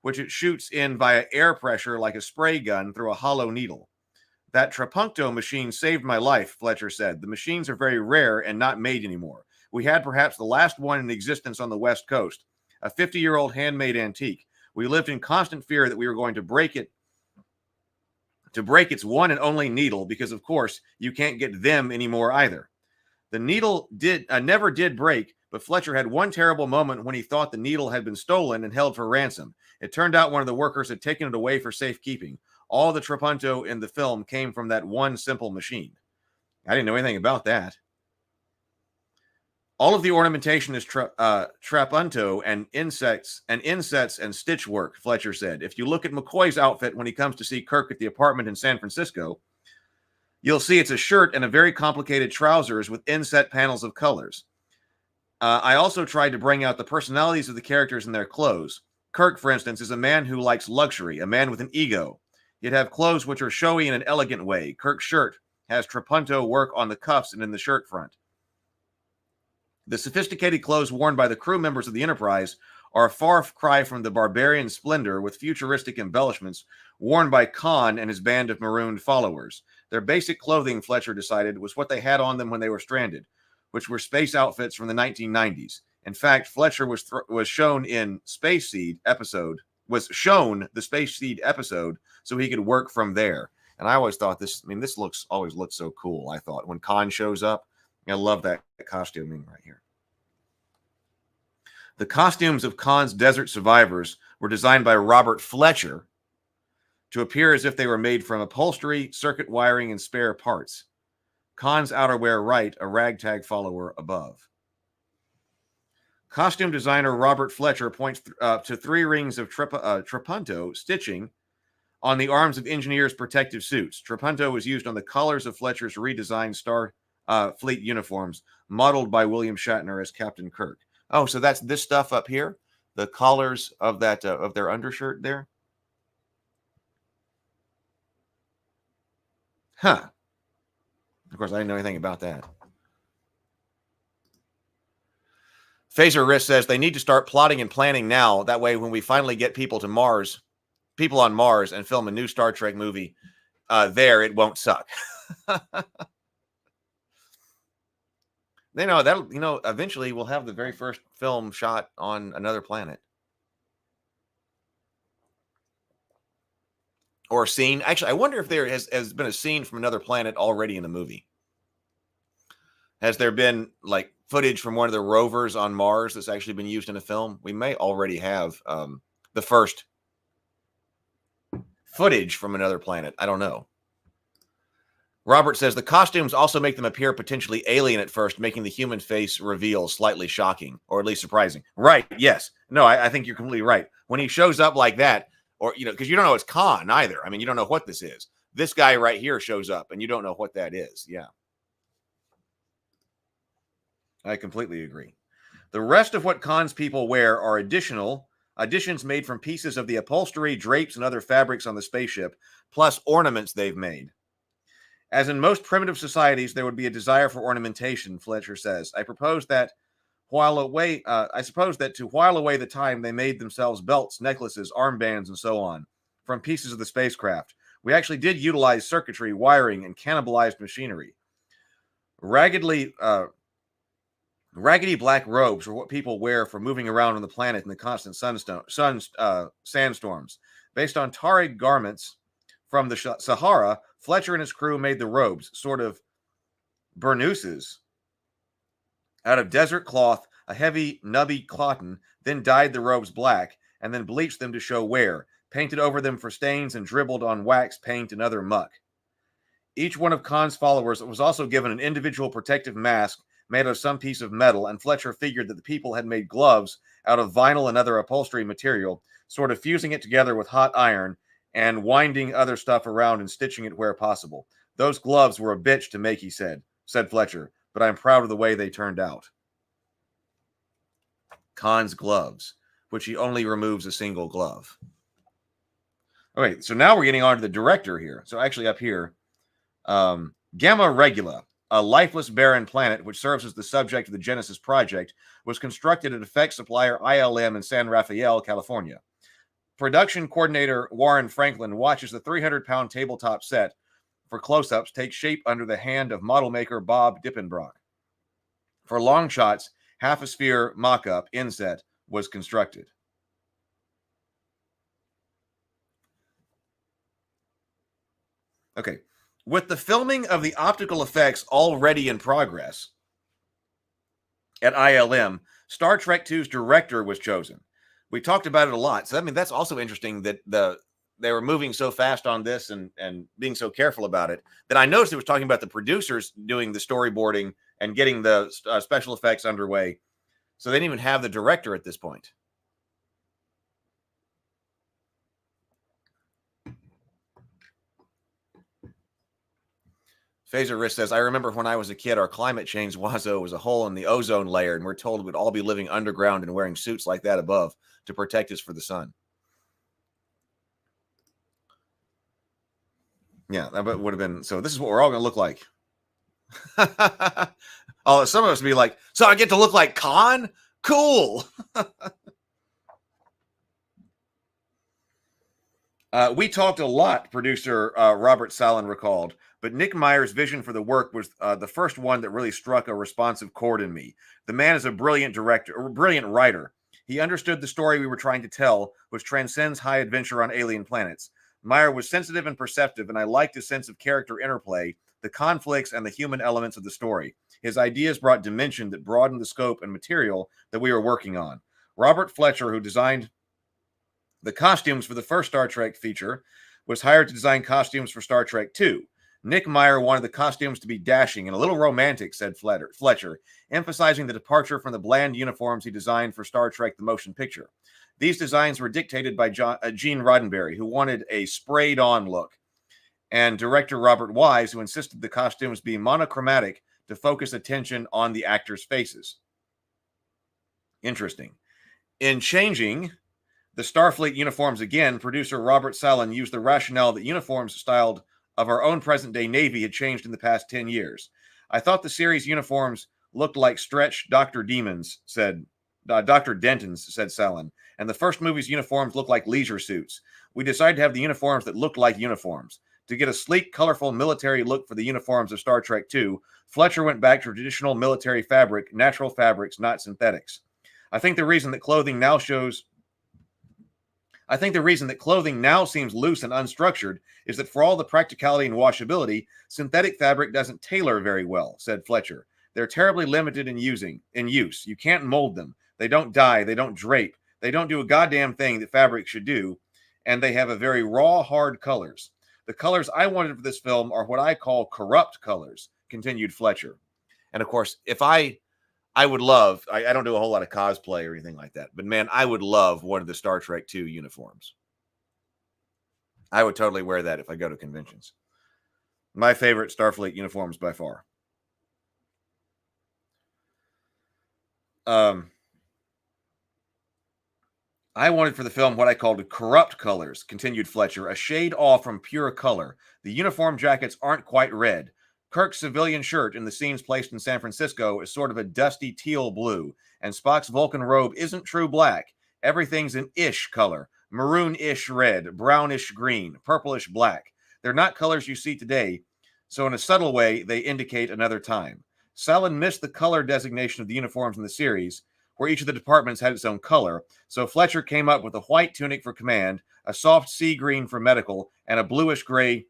which it shoots in via air pressure like a spray gun through a hollow needle. That Trapunto machine saved my life, Fletcher said. The machines are very rare and not made anymore. We had perhaps the last one in existence on the West Coast. A 50-year-old handmade antique. We lived in constant fear that we were going to break its one and only needle, because, of course, you can't get them anymore either. The needle never did break, but Fletcher had one terrible moment when he thought the needle had been stolen and held for ransom. It turned out one of the workers had taken it away for safekeeping. All the Trapunto in the film came from that one simple machine. I didn't know anything about that. All of the ornamentation is trapunto and insets and stitch work, Fletcher said. If you look at McCoy's outfit when he comes to see Kirk at the apartment in San Francisco, you'll see it's a shirt and a very complicated trousers with inset panels of colors. I also tried to bring out the personalities of the characters in their clothes. Kirk, for instance, is a man who likes luxury, a man with an ego. He'd have clothes which are showy in an elegant way. Kirk's shirt has trapunto work on the cuffs and in the shirt front. The sophisticated clothes worn by the crew members of the Enterprise are a far cry from the barbarian splendor with futuristic embellishments worn by Khan and his band of marooned followers. Their basic clothing, Fletcher decided, was what they had on them when they were stranded, which were space outfits from the 1990s. In fact, Fletcher was shown the Space Seed episode, so he could work from there. And I always thought this always looks so cool, I thought, when Khan shows up. I love that costuming right here. The costumes of Khan's desert survivors were designed by Robert Fletcher to appear as if they were made from upholstery, circuit wiring, and spare parts. Khan's outerwear right, a ragtag follower above. Costume designer Robert Fletcher points to 3 rings of trapunto stitching on the arms of engineers' protective suits. Trapunto was used on the collars of Fletcher's redesigned Fleet uniforms, modeled by William Shatner as Captain Kirk. Oh, so that's this stuff up here, the collars of that of their undershirt there. Huh. Of course, I didn't know anything about that. Phaser Risk says they need to start plotting and planning now. That way, when we finally get people to Mars, people on Mars, and film a new Star Trek movie there, it won't suck. They know that, eventually we'll have the very first film shot on another planet. Or a scene. Actually, I wonder if there has been a scene from another planet already in the movie. Has there been like footage from one of the rovers on Mars that's actually been used in a film? We may already have the first footage from another planet. I don't know. Robert says the costumes also make them appear potentially alien at first, making the human face reveal slightly shocking, or at least surprising. Right, yes. No, I think you're completely right. When he shows up like that, or, because you don't know it's Khan either. I mean, you don't know what this is. This guy right here shows up, and you don't know what that is. Yeah. I completely agree. The rest of what Khan's people wear are additions made from pieces of the upholstery, drapes, and other fabrics on the spaceship, plus ornaments they've made. As in most primitive societies, there would be a desire for ornamentation, Fletcher says. I suppose that to while away the time, they made themselves belts, necklaces, armbands, and so on from pieces of the spacecraft. We actually did utilize circuitry, wiring, and cannibalized machinery. Raggedy black robes are what people wear for moving around on the planet in the constant sandstorms. Based on Taurig garments from the Sahara, Fletcher and his crew made the robes, sort of burnouses, out of desert cloth, a heavy, nubby cotton, then dyed the robes black, and then bleached them to show wear, painted over them for stains, and dribbled on wax, paint, and other muck. Each one of Khan's followers was also given an individual protective mask made of some piece of metal, and Fletcher figured that the people had made gloves out of vinyl and other upholstery material, sort of fusing it together with hot iron and winding other stuff around and stitching it where possible. Those gloves were a bitch to make, he said Fletcher, but I'm proud of the way they turned out. Khan's gloves, which he only removes a single glove. Okay, so now we're getting on to the director here. So actually up here, Gamma Regula, a lifeless barren planet which serves as the subject of the Genesis project, was constructed at effects supplier ILM in San Rafael, California. Production coordinator Warren Franklin watches the 300-pound tabletop set for close-ups take shape under the hand of model maker Bob Dippenbrock. For long shots, half a sphere mock-up inset was constructed. Okay. With the filming of the optical effects already in progress at ILM, Star Trek II's director was chosen. We talked about it a lot. So, I mean, that's also interesting that they were moving so fast on this and being so careful about it that I noticed it was talking about the producers doing the storyboarding and getting the special effects underway. So they didn't even have the director at this point. Phaser Risk says, I remember when I was a kid, our climate change wazo was a hole in the ozone layer, and we're told we'd all be living underground and wearing suits like that above to protect us for the sun. Yeah, that would have been, so this is what we're all going to look like. Oh, some of us would be like, so I get to look like Khan? Cool. We talked a lot, producer Robert Sallin recalled, but Nick Meyer's vision for the work was the first one that really struck a responsive chord in me. The man is a brilliant director, or brilliant writer. He understood the story we were trying to tell, which transcends high adventure on alien planets. Meyer was sensitive and perceptive, and I liked his sense of character interplay, the conflicts, and the human elements of the story. His ideas brought dimension that broadened the scope and material that we were working on. Robert Fletcher, who designed the costumes for the first Star Trek feature, was hired to design costumes for Star Trek II. Nick Meyer wanted the costumes to be dashing and a little romantic, said Fletcher, emphasizing the departure from the bland uniforms he designed for Star Trek the Motion Picture. These designs were dictated by Gene Roddenberry, who wanted a sprayed-on look, and director Robert Wise, who insisted the costumes be monochromatic to focus attention on the actors' faces. Interesting. In changing the Starfleet uniforms again, producer Robert Sallin used the rationale that uniforms styled of our own present-day Navy had changed in the past 10 years. I thought the series uniforms looked like stretch Dr. Demons, said Dr. Denton's, said Selen. And the first movie's uniforms look like leisure suits. We decided to have the uniforms that looked like uniforms. To get a sleek, colorful military look for the uniforms of Star Trek II, Fletcher went back to traditional military fabric, natural fabrics, not synthetics. I think the reason that clothing now seems loose and unstructured is that for all the practicality and washability, synthetic fabric doesn't tailor very well, said Fletcher. They're terribly limited in use. You can't mold them. They don't dye. They don't drape. They don't do a goddamn thing that fabric should do. And they have a very raw, hard colors. The colors I wanted for this film are what I call corrupt colors, continued Fletcher. And of course, if I would love, I don't do a whole lot of cosplay or anything like that, but man, I would love one of the Star Trek II uniforms. I would totally wear that if I go to conventions. My favorite Starfleet uniforms by far. I wanted for the film what I called corrupt colors, continued Fletcher, a shade off from pure color. The uniform jackets aren't quite red. Kirk's civilian shirt in the scenes placed in San Francisco is sort of a dusty teal blue, and Spock's Vulcan robe isn't true black. Everything's an ish color, maroon-ish red, brownish green, purplish black. They're not colors you see today, so in a subtle way, they indicate another time. Selen missed the color designation of the uniforms in the series, where each of the departments had its own color, so Fletcher came up with a white tunic for command, a soft sea green for medical, and a bluish gray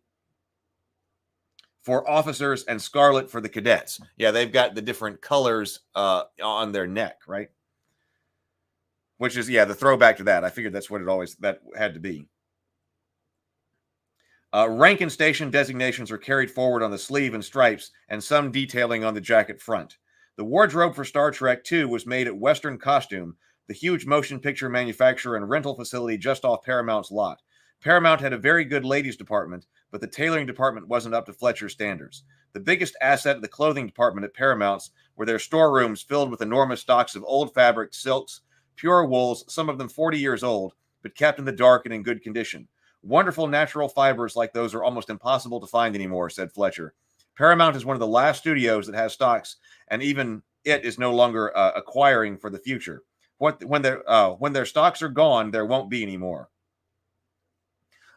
for officers and scarlet for the cadets. Yeah, they've got the different colors on their neck, right? Which is, yeah, the throwback to that. I figured that's what that had to be. Rank and station designations are carried forward on the sleeve and stripes, and some detailing on the jacket front. The wardrobe for Star Trek II was made at Western Costume, the huge motion picture manufacturer and rental facility just off Paramount's lot. Paramount had a very good ladies department, but the tailoring department wasn't up to Fletcher's standards. The biggest asset of the clothing department at Paramount's were their storerooms filled with enormous stocks of old fabrics, silks, pure wools, some of them 40 years old, but kept in the dark and in good condition. Wonderful natural fibers like those are almost impossible to find anymore, said Fletcher. Paramount is one of the last studios that has stocks, and even it is no longer acquiring for the future. When their stocks are gone, there won't be any more.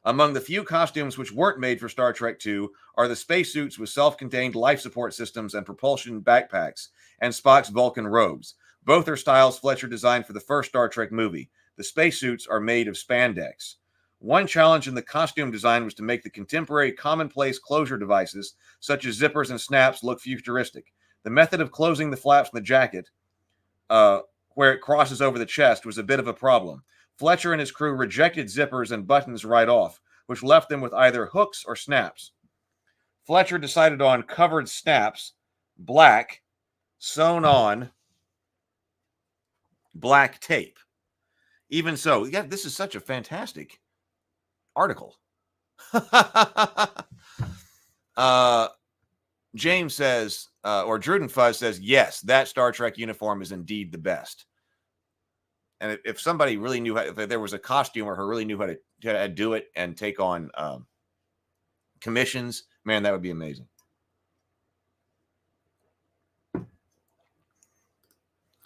Among the few costumes which weren't made for Star Trek II are the spacesuits with self-contained life support systems and propulsion backpacks, and Spock's Vulcan robes. Both are styles Fletcher designed for the first Star Trek movie. The spacesuits are made of spandex. One challenge in the costume design was to make the contemporary commonplace closure devices, such as zippers and snaps, look futuristic. The method of closing the flaps in the jacket, where it crosses over the chest, was a bit of a problem. Fletcher and his crew rejected zippers and buttons right off, which left them with either hooks or snaps. Fletcher decided on covered snaps, black, sewn on black tape. Even so, yeah, this is such a fantastic article. James says, or Druden Fuzz says, yes, that Star Trek uniform is indeed the best. And if somebody really knew how, if there was a costumer who really knew how to do it and take on commissions, man, that would be amazing.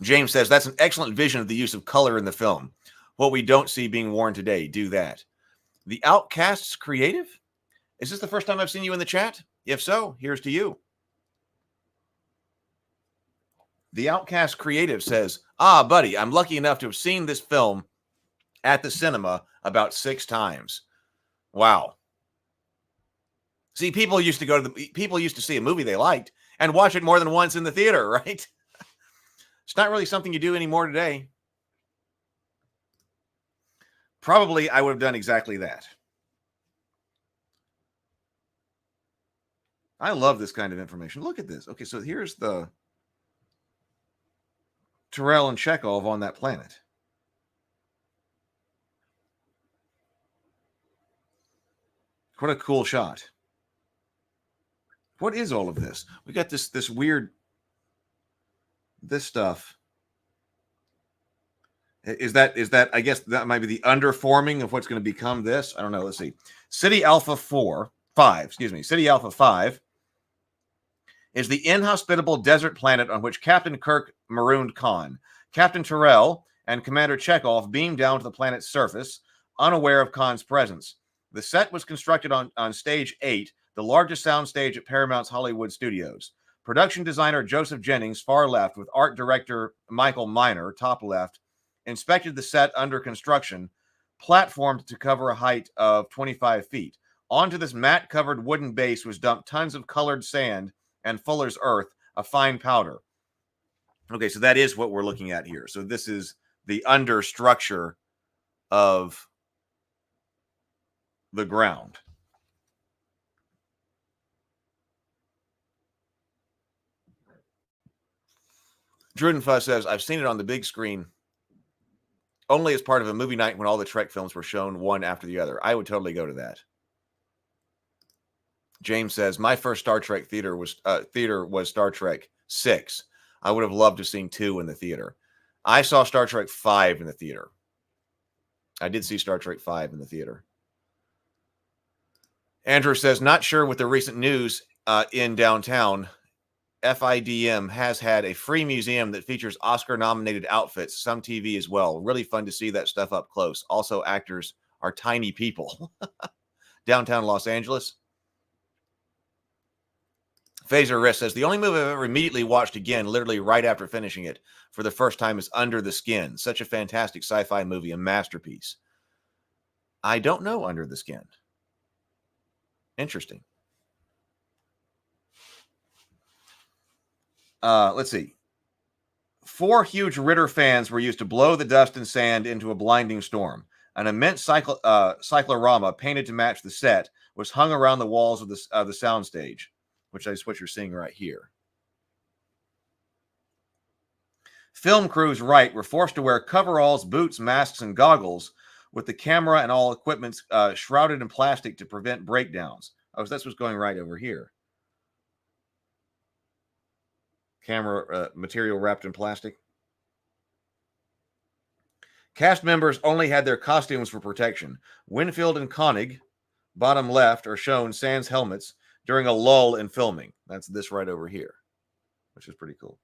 James says, that's an excellent vision of the use of color in the film. What we don't see being worn today, do that. The Outcasts Creative? Is this the first time I've seen you in the chat? If so, here's to you. The Outcast Creative says, buddy, I'm lucky enough to have seen this film at the cinema about 6 times. Wow. See, people used to see a movie they liked and watch it more than once in the theater, right? It's not really something you do anymore today. Probably I would have done exactly that. I love this kind of information. Look at this. Okay, so here's the Terrell and Chekhov on that planet. What a cool shot. What is all of this? We got this weird, this stuff. Is that, I guess that might be the underforming of what's going to become this. I don't know. Let's see. City Alpha 5 is the inhospitable desert planet on which Captain Kirk marooned Khan. Captain Terrell and Commander Chekhov beamed down to the planet's surface, unaware of Khan's presence. The set was constructed on Stage 8, the largest soundstage at Paramount's Hollywood studios. Production designer Joseph Jennings, far left, with art director Michael Miner, top left, inspected the set under construction, platformed to cover a height of 25 feet. Onto this mat-covered wooden base was dumped tons of colored sand and fuller's earth, a fine powder. Okay, so that is what we're looking at here. So this is the understructure of the ground. Drudenfuss says, I've seen it on the big screen only as part of a movie night when all the Trek films were shown one after the other. I would totally go to that. James says, my first Star Trek theater was Star Trek 6. I would have loved to have seen 2 in the theater. I saw Star Trek 5 in the theater. I did see Star Trek 5 in the theater. Andrew says, not sure with the recent news in downtown, FIDM has had a free museum that features Oscar-nominated outfits, some TV as well. Really fun to see that stuff up close. Also, actors are tiny people. Downtown Los Angeles. Phaser Risk says, the only movie I've ever immediately watched again, literally right after finishing it for the first time, is Under the Skin. Such a fantastic sci-fi movie, a masterpiece. I don't know Under the Skin. Interesting. Let's see. 4 huge Ritter fans were used to blow the dust and sand into a blinding storm. An immense cyclorama painted to match the set was hung around the walls of the soundstage, which is what you're seeing right here. Film crews, right, were forced to wear coveralls, boots, masks, and goggles with the camera and all equipment shrouded in plastic to prevent breakdowns. Oh, so that's what's going right over here. Camera material wrapped in plastic. Cast members only had their costumes for protection. Winfield and Koenig, bottom left, are shown sans helmets during a lull in filming. That's this right over here, which is pretty cool.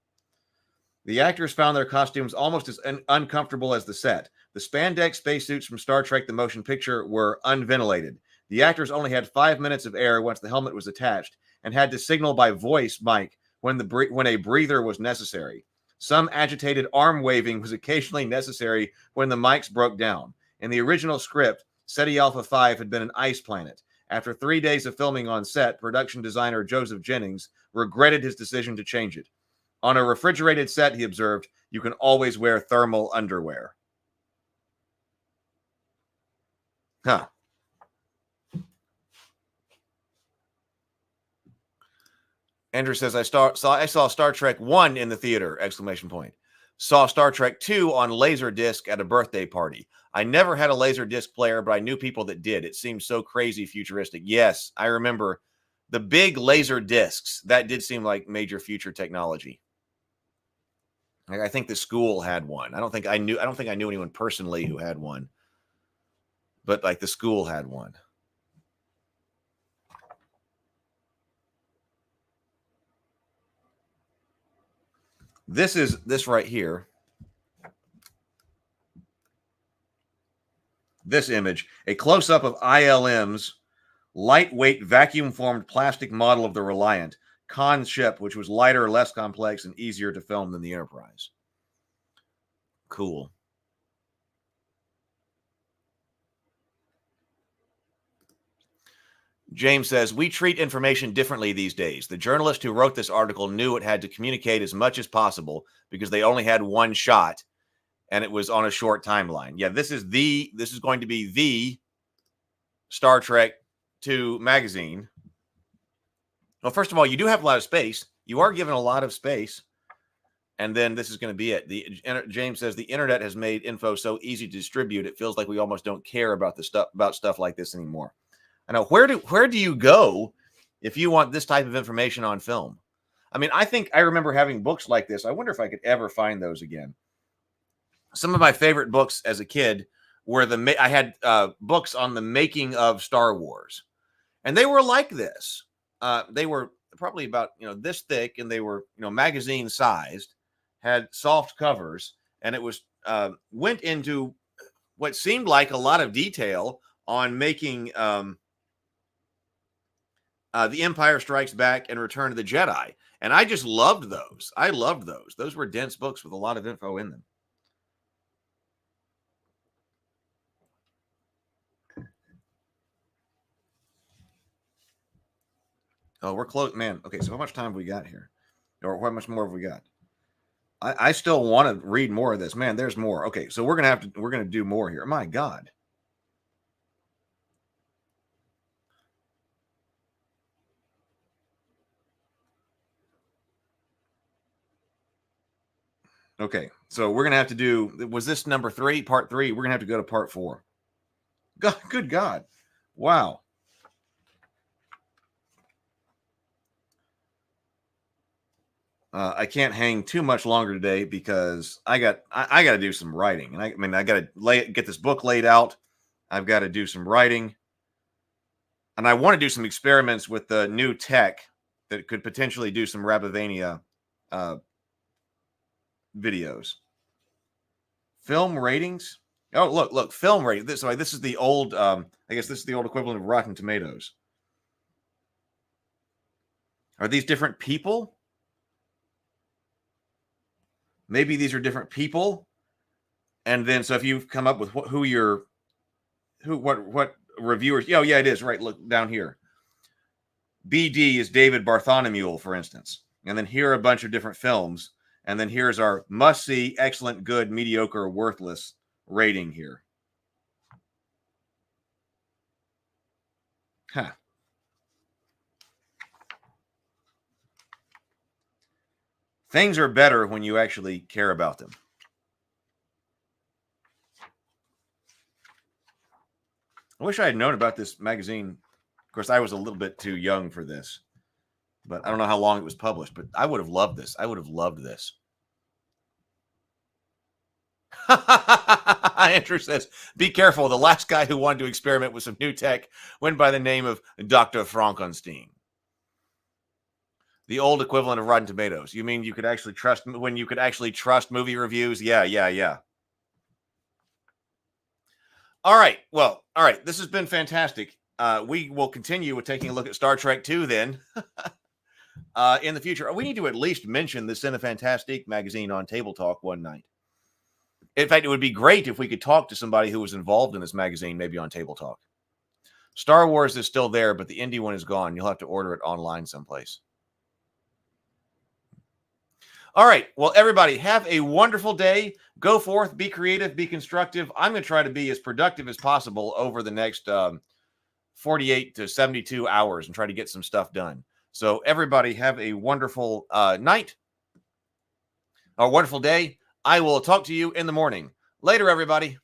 The actors found their costumes almost as uncomfortable as the set. The spandex spacesuits from Star Trek the Motion Picture were unventilated. The actors only had 5 minutes of air once the helmet was attached and had to signal by voice mic when a breather was necessary. Some agitated arm waving was occasionally necessary when the mics broke down. In the original script, Ceti Alpha 5 had been an ice planet. After 3 days of filming on set, production designer Joseph Jennings regretted his decision to change it. On a refrigerated set, he observed, you can always wear thermal underwear. Huh. Andrew says, I saw Star Trek 1 in the theater, ! Saw Star Trek 2 on Laserdisc at a birthday party. I never had a Laserdisc player, but I knew people that did. It seemed so crazy futuristic. Yes, I remember the big laser discs. That did seem like major future technology. Like, I think the school had one. I don't think I knew anyone personally who had one. But like the school had one. This is this right here. This image, a close-up of ILM's lightweight vacuum-formed plastic model of the Reliant, Khan's ship, which was lighter, less complex, and easier to film than the Enterprise. Cool. James says, we treat information differently these days. The journalist who wrote this article knew it had to communicate as much as possible because they only had one shot and it was on a short timeline. Yeah, this is going to be the Star Trek 2 magazine. Well, first of all, you do have a lot of space. You are given a lot of space. And then this is going to be it. James says the internet has made info so easy to distribute. It feels like we almost don't care about stuff like this anymore. I know, where do you go if you want this type of information on film? I mean, I remember having books like this. I wonder if I could ever find those again. Some of my favorite books as a kid were I had books on the making of Star Wars, and they were like this. They were probably about this thick, and they were magazine sized, had soft covers, and it was went into what seemed like a lot of detail on making The Empire Strikes Back and Return of the Jedi. And I just loved those. I loved those. Those were dense books with a lot of info in them. Oh, we're close, man. Okay, so how much time have we got here? Or how much more have we got? I still want to read more of this. Man, there's more. Okay, so we're gonna do more here. My God. Okay, so we're gonna have to do. Was this number 3, part 3? We're gonna have to go to part 4. God, good God, wow. I can't hang too much longer today because I got to do some writing, and I mean I got to get this book laid out. I've got to do some writing, and I want to do some experiments with the new tech that could potentially do some Rabavania videos. Film ratings. Oh, look, film rating. This is the old. I guess this is the old equivalent of Rotten Tomatoes. Are these different people? Maybe these are different people. And then, so if you've come up with what reviewers. Oh, yeah, it is. Right. Look down here. BD is David Bartholomew, for instance. And then here are a bunch of different films. And then here's our must-see, excellent, good, mediocre, worthless rating here. Huh. Things are better when you actually care about them. I wish I had known about this magazine. Of course, I was a little bit too young for this, but I don't know how long it was published, but I would have loved this. I would have loved this. Andrew says, be careful. The last guy who wanted to experiment with some new tech went by the name of Dr. Frankenstein. The old equivalent of Rotten Tomatoes. You mean you could actually trust when you could actually trust movie reviews? Yeah. All right. Well, all right. This has been fantastic. We will continue with taking a look at Star Trek 2 then in the future. We need to at least mention the Cinefantastique magazine on Table Talk one night. In fact, it would be great if we could talk to somebody who was involved in this magazine, maybe on Table Talk. Star Wars is still there, but the indie one is gone. You'll have to order it online someplace. All right. Well, everybody, have a wonderful day. Go forth, be creative, be constructive. I'm going to try to be as productive as possible over the next 48 to 72 hours and try to get some stuff done. So everybody have a wonderful night, a wonderful day. I will talk to you in the morning. Later, everybody.